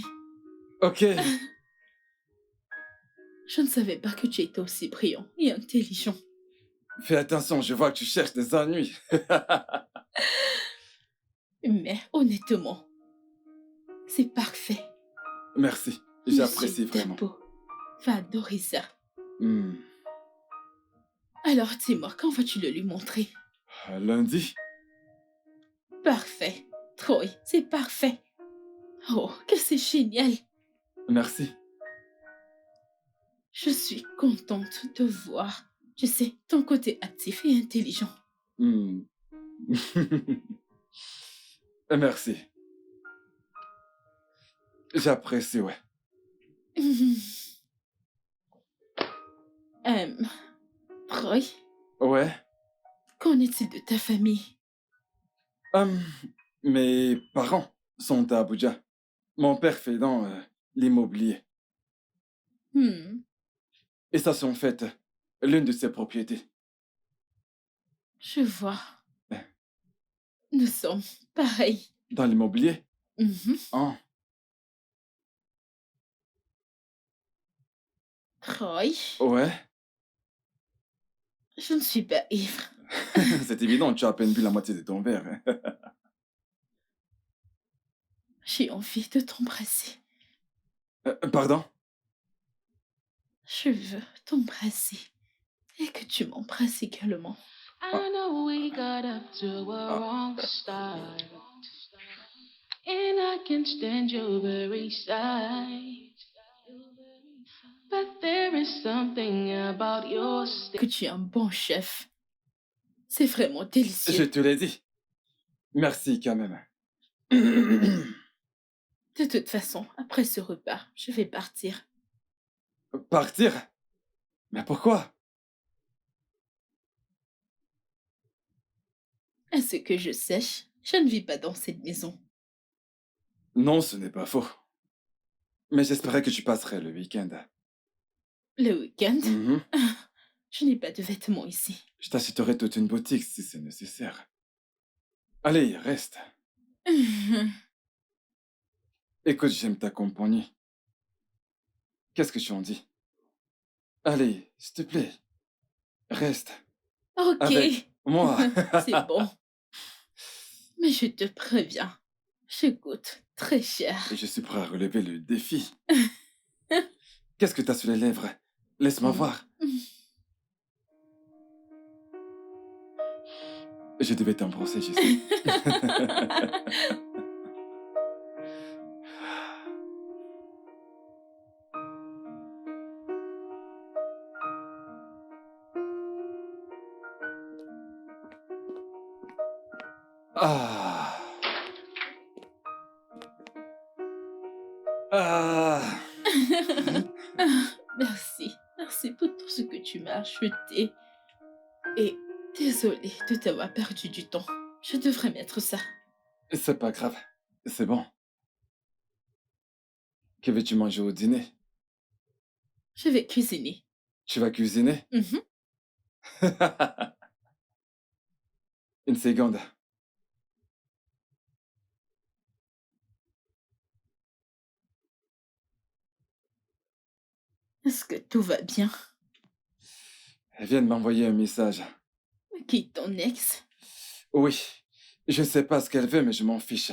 Ok. Je ne savais pas que tu étais aussi brillant et intelligent. Fais attention, je vois que tu cherches des ennuis. Mais honnêtement, c'est parfait. Merci. J'apprécie Monsieur vraiment. Dapo va adorer ça. Hmm. Alors dis-moi, quand vas-tu le lui montrer? Lundi? Parfait. Troy, c'est parfait. Oh, que c'est génial. Merci. Je suis contente de voir. Tu sais, ton côté actif et intelligent. Hmm. Merci. J'apprécie, ouais. Troy, Ouais. qu'en est-il de ta famille? Hum, mes parents sont à Abuja. Mon père fait dans l'immobilier. Hmm, Et ça, c'est en fait l'une de ses propriétés. Je vois. Nous sommes pareils. Dans l'immobilier? Mhm. Oh. Roy, Ouais. je ne suis pas ivre. C'est évident, tu as à peine bu la moitié de ton verre. J'ai envie de t'embrasser. Pardon? Je veux t'embrasser. Et que tu m'embrasses également. I know we got up to a wrong start, and I can stand your very sight. But there is something about your Que tu es un bon chef. C'est vraiment Je délicieux. te l'ai dit. Merci quand même. De toute façon, après ce repas, je vais partir. Partir? Mais pourquoi? À ce que je sache, je ne vis pas dans cette maison. Non, ce n'est pas faux. Mais j'espérais que tu passerais le week-end. Le week-end, Mhm. je n'ai pas de vêtements ici. Je t'achèterai toute une boutique si c'est nécessaire. Allez, reste. Écoute, j'aime ta compagnie. Qu'est-ce que tu en dis? Allez, s'il te plaît. Reste. Ok, Avec moi. c'est bon. Mais je te préviens, je coûte très cher. Et je suis prêt à relever le défi. Qu'est-ce que t'as sur les lèvres? Laisse-moi voir. Je devais t'embrasser, je sais. Ah. Ah. Merci, merci pour tout ce que tu m'as acheté. Et désolée de t'avoir perdu du temps. Je devrais mettre ça. C'est pas grave. C'est bon. Que veux-tu manger au dîner? Je vais cuisiner. Tu vas cuisiner? Mhm. Une seconde. Est-ce que tout va bien? Elle vient de m'envoyer un message. Qui ton ex? Oui. Je sais pas ce qu'elle veut, mais je m'en fiche.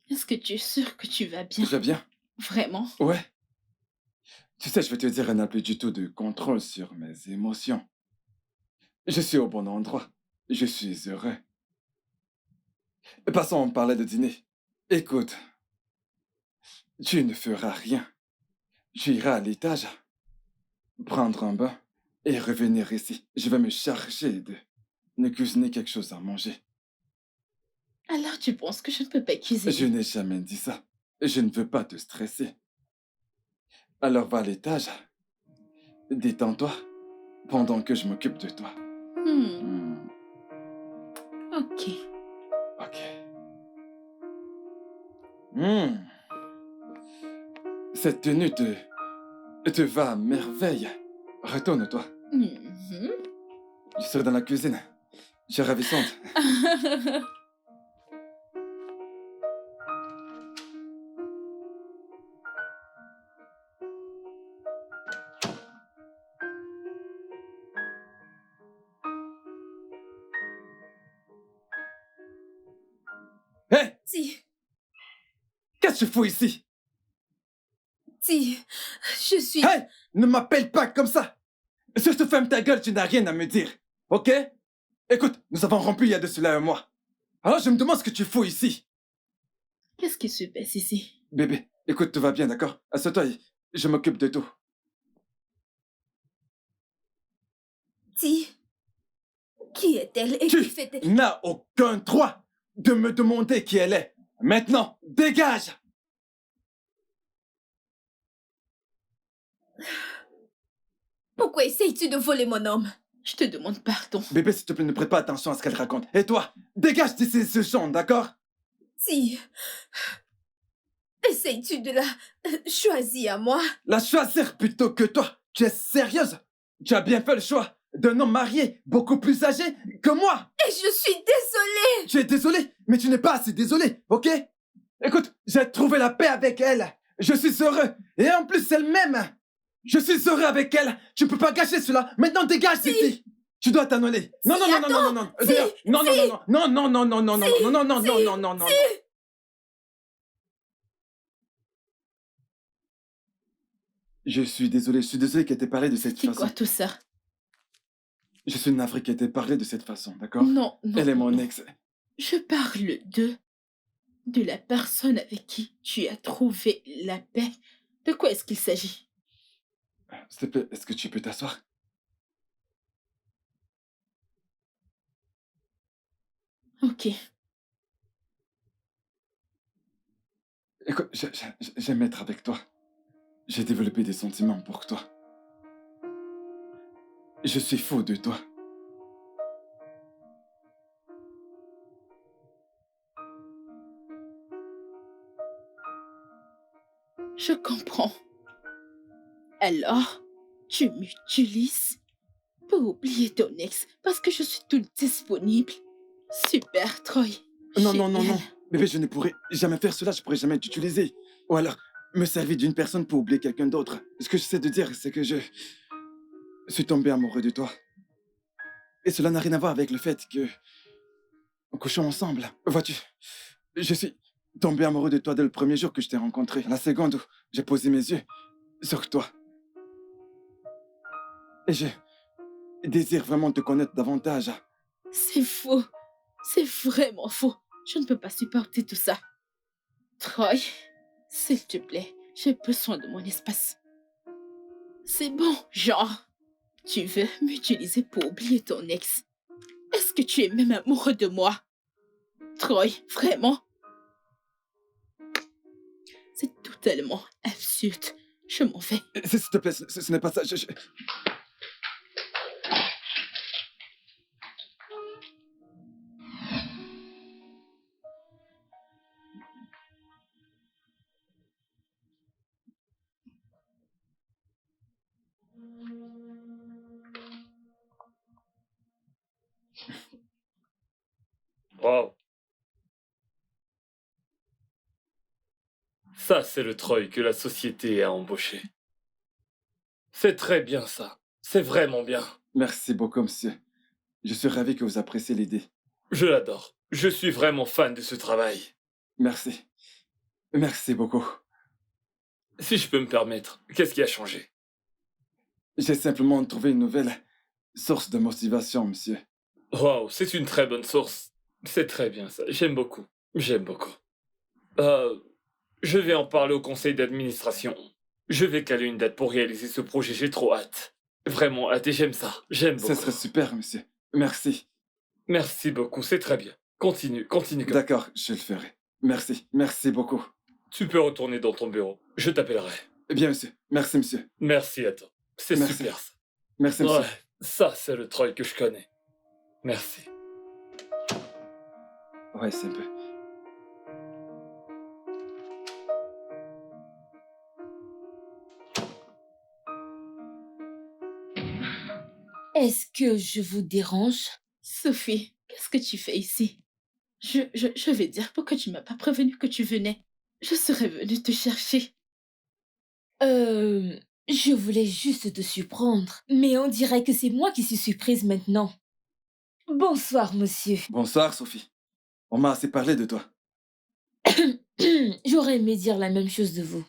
Est-ce que tu es sûr que tu vas bien? Je vais bien? Vraiment? Ouais. Tu sais, je vais te dire, elle n'a plus du tout de contrôle sur mes émotions. Je suis au bon endroit. Je suis heureux. Passons, on parlait de dîner. Écoute, tu ne feras rien. Tu iras à l'étage, prendre un bain et revenir ici. Je vais me charger de cuisiner quelque chose à manger. Alors tu penses que je ne peux pas Je cuisiner? n'ai jamais dit ça. Je ne veux pas te stresser. Alors va à l'étage. Détends-toi pendant que je m'occupe de toi. Hmm, ok. Ok. Hmm. Cette tenue te va à merveille. Retourne-toi. Mhm. Je serai dans la cuisine. Je suis ravissante. Hé! Si, Qu'est-ce que tu fous ici? si, je suis... Hé! Ne m'appelle pas comme ça! Surtout ferme ta gueule, tu n'as rien à me dire. Ok? Écoute, nous avons rompu il y a de cela un mois. Alors je me demande ce que tu fous ici. Qu'est-ce qui se passe ici? Bébé, écoute, tout va bien, d'accord? Assieds-toi et je m'occupe de tout. Si, qui est-elle et Tu qui fait... n'as aucun droit de me demander qui elle est. Maintenant, dégage! Pourquoi essayes-tu de voler mon homme? Je te demande pardon. Bébé, s'il te plaît, ne prête pas attention à ce qu'elle raconte. Et toi, dégage d'ici ce champ, d'accord? Si, essayes-tu de la choisir à moi? La choisir plutôt que toi. Tu es sérieuse? Tu as bien fait le choix d'un homme marié, beaucoup plus âgé que moi. Et je suis désolée. Tu es désolé, mais tu n'es pas assez désolé, ok? Écoute, j'ai trouvé la paix avec elle. Je suis heureux. Et en plus, elle m'aime. Je suis heureux avec elle. Tu peux pas gâcher cela. Maintenant, dégage d'ici. Tu dois t'en aller. Non, non, non, non, non, non, non. D'ailleurs, non, non, non, non, non, non, non, non, non, non, non, non, non, non, non, non. Je suis désolé qu'elle t'ait parlé de cette C'est façon. quoi tout ça? Je suis navré qu'elle t'ait parlé de cette façon, d'accord? Non, non. Elle est mon non. ex. Je parle de la personne avec qui tu as trouvé la paix. De quoi est-ce qu'il s'agit? S'il te plaît, est-ce que tu peux t'asseoir? Ok. Écoute, j'aime être avec toi. J'ai développé des sentiments pour toi. Je suis fou de toi. Je comprends. Alors, tu m'utilises pour oublier ton ex parce que je suis toute disponible. Super, Troy. Non, non, non, non. Génial. Bébé, je ne pourrais jamais faire cela, je pourrais jamais t'utiliser. Ou alors, me servir d'une personne pour oublier quelqu'un d'autre. Ce que j'essaie de dire, c'est que je suis tombé amoureux de toi. Et cela n'a rien à voir avec le fait que nous couchons ensemble. Vois-tu, je suis tombé amoureux de toi dès le premier jour que je t'ai rencontré. La seconde où j'ai posé mes yeux sur toi. Et je désire vraiment te connaître davantage. C'est faux. C'est vraiment faux. Je ne peux pas supporter tout ça. Troy, s'il te plaît, j'ai besoin de mon espace. C'est bon, genre. Tu veux m'utiliser pour oublier ton ex. Est-ce que tu es même amoureux de moi? Troy, vraiment? C'est totalement absurde. Je m'en vais. S'il te plaît, ce n'est pas ça. Wow. Ça, c'est le Troy que la société a embauché. C'est très bien ça. C'est vraiment bien. Merci beaucoup, monsieur. Je suis ravi que vous appréciez l'idée. Je l'adore. Je suis vraiment fan de ce travail. Merci. Merci beaucoup. Si je peux me permettre, qu'est-ce qui a changé? J'ai simplement trouvé une nouvelle source de motivation, monsieur. Waouh, c'est une très bonne source. C'est très bien ça. J'aime beaucoup. J'aime beaucoup. Je vais en parler au conseil d'administration. Je vais caler une date pour réaliser ce projet. J'ai trop hâte. Vraiment hâte et j'aime ça. J'aime beaucoup. Ça serait super, monsieur. Merci. Merci beaucoup, c'est très bien. Continue comme... D'accord, je le ferai. Merci. Merci beaucoup. Tu peux retourner dans ton bureau. Je t'appellerai. Bien, monsieur. Merci, monsieur. Merci à toi. C'est Merci. super ça. Merci, monsieur. Ouais, ça c'est le Troy que je connais. Merci. Ouais, c'est un peu... Est-ce que je vous dérange? Sophie, qu'est-ce que tu fais ici? Je vais dire pourquoi tu m'as pas prévenu que tu venais. Je serais venue te chercher. Je voulais juste te surprendre. Mais on dirait que c'est moi qui suis surprise maintenant. Bonsoir, monsieur. Bonsoir, Sophie. On m'a assez parlé de toi. J'aurais aimé dire la même chose de vous.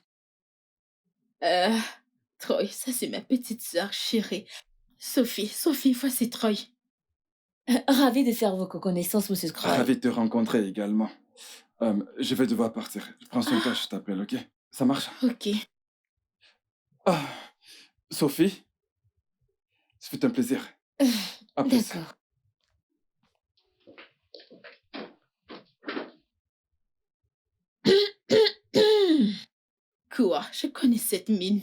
Troy, ça c'est ma petite sœur chérie. Sophie, voici Troy. Ravi de faire vos connaissances, monsieur Scroll. Ravi de te rencontrer également. Je vais devoir partir. Prends soin de toi, je t'appelle, ok? Ça marche? Ok. Ah, Sophie, ça fait un plaisir. À plus. D'accord. Quoi? Je connais cette mine.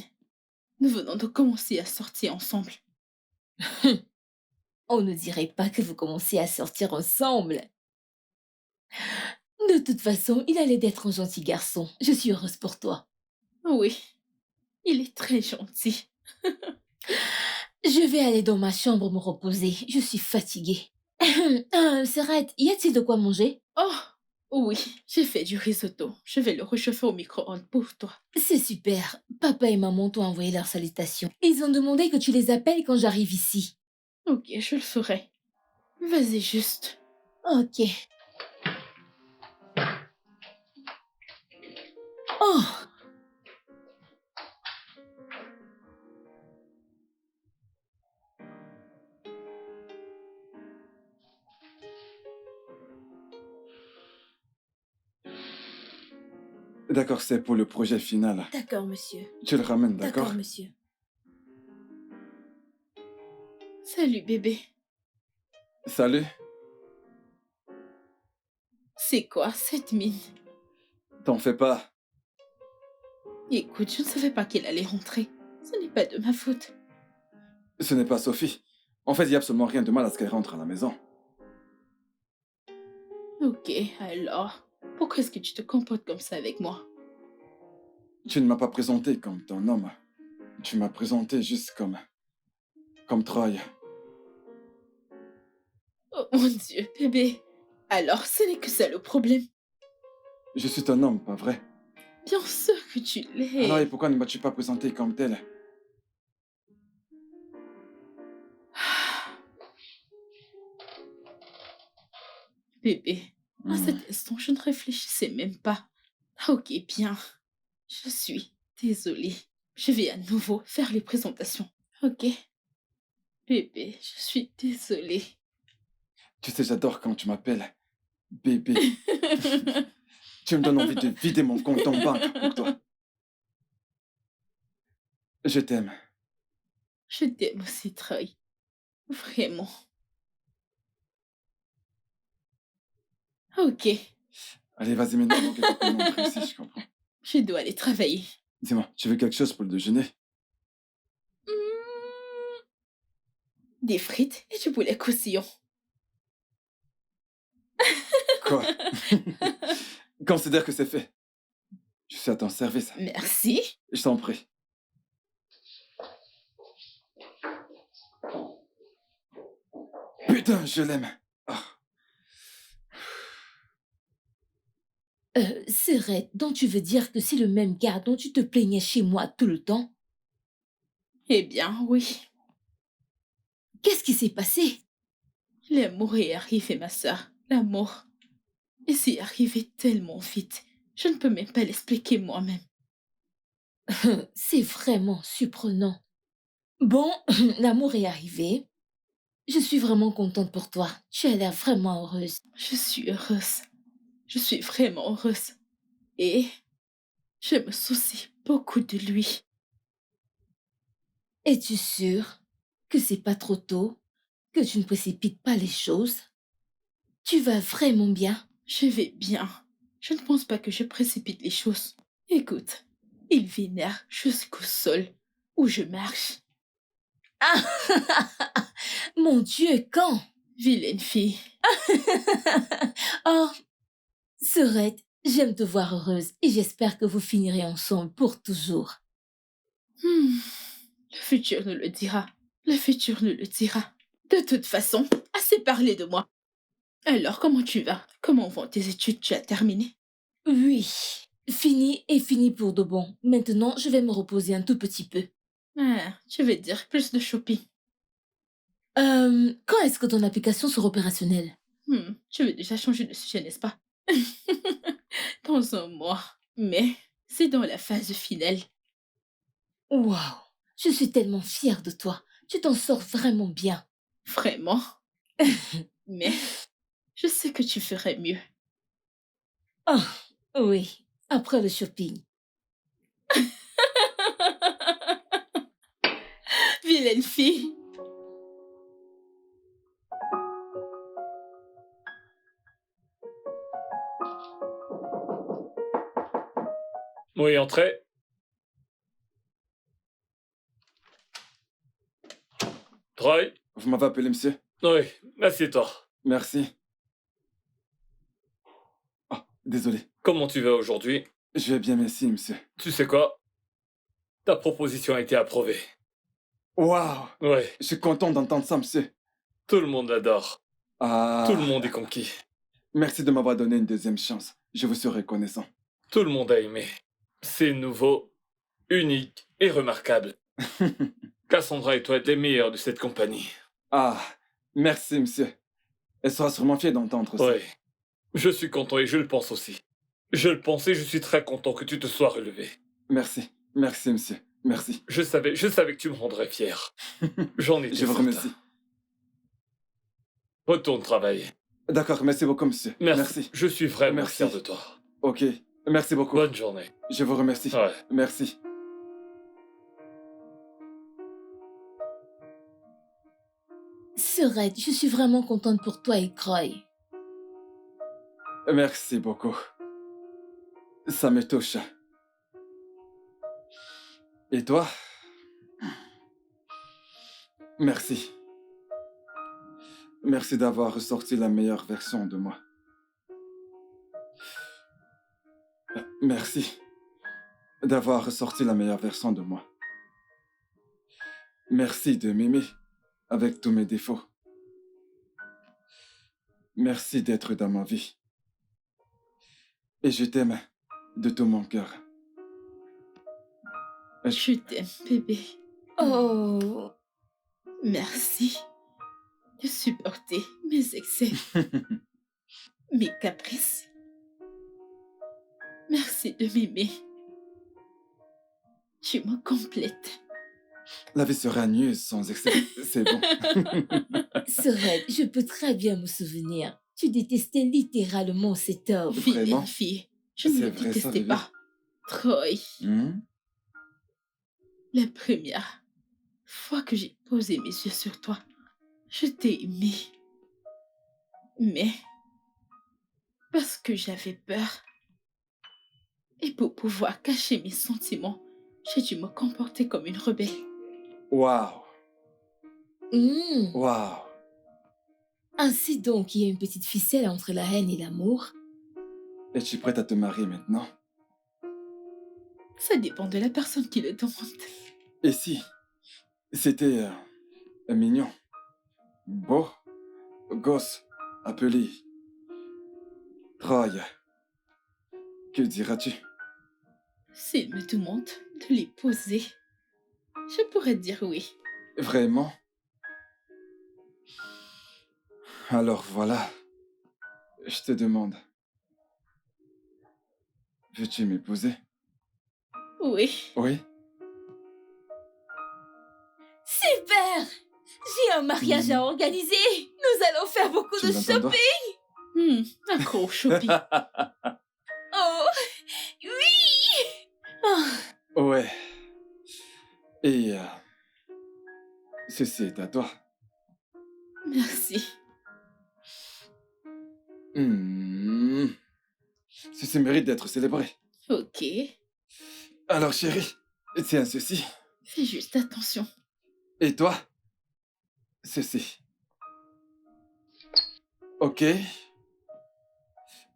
Nous venons de commencer à sortir ensemble. On ne dirait pas que vous commencez à sortir ensemble. De toute façon, il allait d'être un gentil garçon. Je suis heureuse pour toi. Oui, il est très gentil. Je vais aller dans ma chambre me reposer. Je suis fatiguée. Serette, y a-t-il de quoi manger? Oh, oui, j'ai fait du risotto. Je vais le réchauffer au micro-ondes pour toi. C'est super. Papa et maman t'ont envoyé leurs salutations. Ils ont demandé que tu les appelles quand j'arrive ici. Ok, je le ferai. Vas-y juste. Ok. Oh, D'accord, c'est pour le projet final. D'accord, monsieur. Tu le ramènes, d'accord? monsieur. Salut, bébé. Salut. C'est quoi cette mine? T'en fais pas. Écoute, je ne savais pas qu'elle allait rentrer. Ce n'est pas de ma faute. Ce n'est pas Sophie. En fait, il n'y a absolument rien de mal à ce qu'elle rentre à la maison. Ok, alors, pourquoi est-ce que tu te comportes comme ça avec moi? Tu ne m'as pas présenté comme ton homme. Tu m'as présenté juste comme Troy. Oh mon Dieu, bébé. Alors, ce n'est que ça le problème. Je suis ton homme, pas vrai? Bien sûr que tu l'es. Alors, et pourquoi ne m'as-tu pas présenté comme tel? Bébé, à cet instant, je ne réfléchissais même pas. Ok, bien. Je suis désolée. Je vais à nouveau faire les présentations. Ok? Bébé, je suis désolée. Tu sais, j'adore quand tu m'appelles bébé. Tu me donnes envie de vider mon compte en banque pour toi. Je t'aime. Je t'aime aussi, Troy. Vraiment. Ok, Allez, vas-y maintenant, donc, elle peut montrer ici, je comprends. je dois aller travailler. Dis-moi, tu veux quelque chose pour le déjeuner? Hmm, Des frites et du poulet croustillant. Quoi? Considère que c'est fait. Je suis à ton service. Merci. Je t'en prie. Putain, je l'aime. Ah, Serette, donc tu veux dire que c'est le même gars dont tu te plaignais chez moi tout le temps? Eh bien, oui. Qu'est-ce qui s'est passé? L'amour est arrivé, ma sœur. L'amour. Et c'est arrivé tellement vite. Je ne peux même pas l'expliquer moi-même. C'est vraiment surprenant. Bon, l'amour est arrivé. Je suis vraiment contente pour toi. Tu as l'air vraiment heureuse. Je suis heureuse. Je suis vraiment heureuse. Et je me soucie beaucoup de lui. Es-tu sûre que c'est pas trop tôt, que tu ne précipites pas les choses? Tu vas vraiment bien? Je vais bien. Je ne pense pas que je précipite les choses. Écoute, il vénère jusqu'au sol où je marche. Ah, mon Dieu, quand? Vilaine fille. Oh, Serette, j'aime te voir heureuse et j'espère que vous finirez ensemble pour toujours. Le futur nous le dira. Le futur nous le dira. De toute façon, assez parlé de moi. Alors, comment tu vas? Comment vont tes études? Tu as terminé? Oui, fini et fini pour de bon. Maintenant, je vais me reposer un tout petit peu. Ah, tu veux dire plus de shopping. Quand est-ce que ton application sera opérationnelle? Tu veux déjà changer de sujet, n'est-ce pas? Dans un mois. Mais c'est dans la phase finale. Waouh, je suis tellement fière de toi. Tu t'en sors vraiment bien. Vraiment. Mais je sais que tu ferais mieux. Ah, oui, après le shopping. Vilaine fille. Oui, entrez. Troy? Vous m'avez appelé, monsieur? Oui, assieds-toi. Merci. Oh, désolé. Comment tu vas aujourd'hui? Je vais bien, merci, monsieur. Tu sais quoi? Ta proposition a été approuvée. Waouh! Ouais, Je suis content d'entendre ça, monsieur. tout le monde l'adore. Ah, Tout le monde est conquis. merci de m'avoir donné une deuxième chance. Je vous suis reconnaissant. Tout le monde a aimé. C'est nouveau, unique et remarquable. Cassandra et toi êtes les meilleurs de cette compagnie. Ah, merci, monsieur. Elle sera sûrement fière d'entendre ça. Ouais. Je suis content et je le pense aussi. Je le pense et je suis très content que tu te sois relevé. Merci. Merci, monsieur. Merci. Je savais que tu me rendrais fier. J'en étais Je vous certain. remercie. Retourne travailler. D'accord, merci beaucoup, monsieur. Merci. Je suis vraiment Merci. fier de toi. Ok, merci beaucoup. Bonne journée. Je vous remercie. Ouais. Merci. Sœurette, je suis vraiment contente pour toi et Croy. Merci beaucoup. Ça me touche. Et toi? Merci. Merci d'avoir ressorti la meilleure version de moi. Merci d'avoir ressorti la meilleure version de moi. Merci de m'aimer avec tous mes défauts. Merci d'être dans ma vie. Et je t'aime de tout mon cœur. Je t'aime, bébé. Oh, Merci de supporter mes excès, mes caprices. Merci de m'aimer. Tu me complètes. La vie sera mieux sans excès. C'est bon. Sœurette, je peux très bien me souvenir. Tu détestais littéralement cet homme. Vraiment? Fille, je ne C'est le vrai, ça, détestais bébé? pas. Troy, Hmm? la première fois que j'ai posé mes yeux sur toi, je t'ai aimé. Mais, parce que j'avais peur, et pour pouvoir cacher mes sentiments, j'ai dû me comporter comme une rebelle. Waouh! Hmm. Waouh! Ainsi donc, il y a une petite ficelle entre la haine et l'amour. Es-tu prête à te marier maintenant? Ça dépend de la personne qui le demande. Et si c'était un mignon, beau, gosse, appelé Troy, que diras-tu? S'il me demande de les poser, je pourrais dire oui. Vraiment? Alors voilà, je te demande, veux-tu m'épouser? Oui. Oui? Super! J'ai un mariage à organiser. Nous allons faire beaucoup Tu de l'entends? shopping. Un gros shopping. Oh, oui! Oh, Ouais. Et ceci est à toi. Merci. Hmm. Ceci mérite d'être célébré. Ok. Alors chérie, tiens ceci. Fais juste attention. Et toi? Ceci. Ok.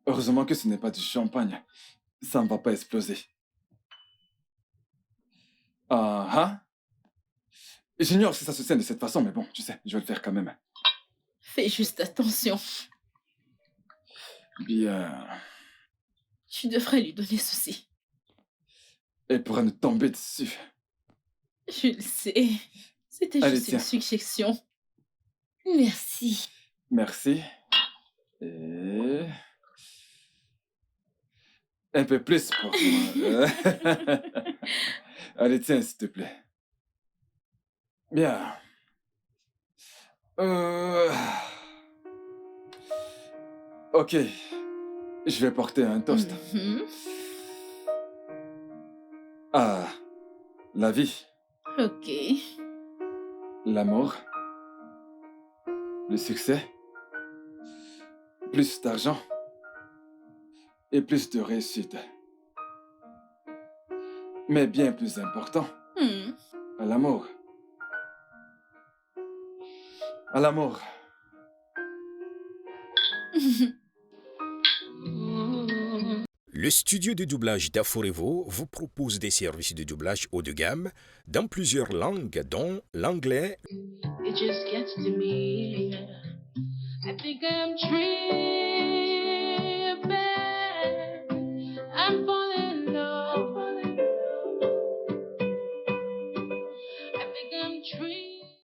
Heureusement que ce n'est pas du champagne. Ça ne va pas exploser. Ah ah. J'ignore si ça se scène de cette façon, mais bon, tu sais, je vais le faire quand même. Fais juste attention. Bien. Tu devrais lui donner ceci. Elle pourra nous tomber dessus. Je le sais. C'était Allez, juste une tiens. suggestion. merci. Merci. Et... un peu plus pour moi. Allez, tiens, s'il te plaît. Bien. Ok. Je vais porter un toast. Mhm. Ah, la vie, Ok. l'amour, le succès, plus d'argent et plus de réussite. Mais bien plus important, Hmm. à l'amour. À l'amour. Le studio de doublage d'Aforevo vous propose des services de doublage haut de gamme dans plusieurs langues, dont l'anglais. It just gets to me. I think I'm dreaming.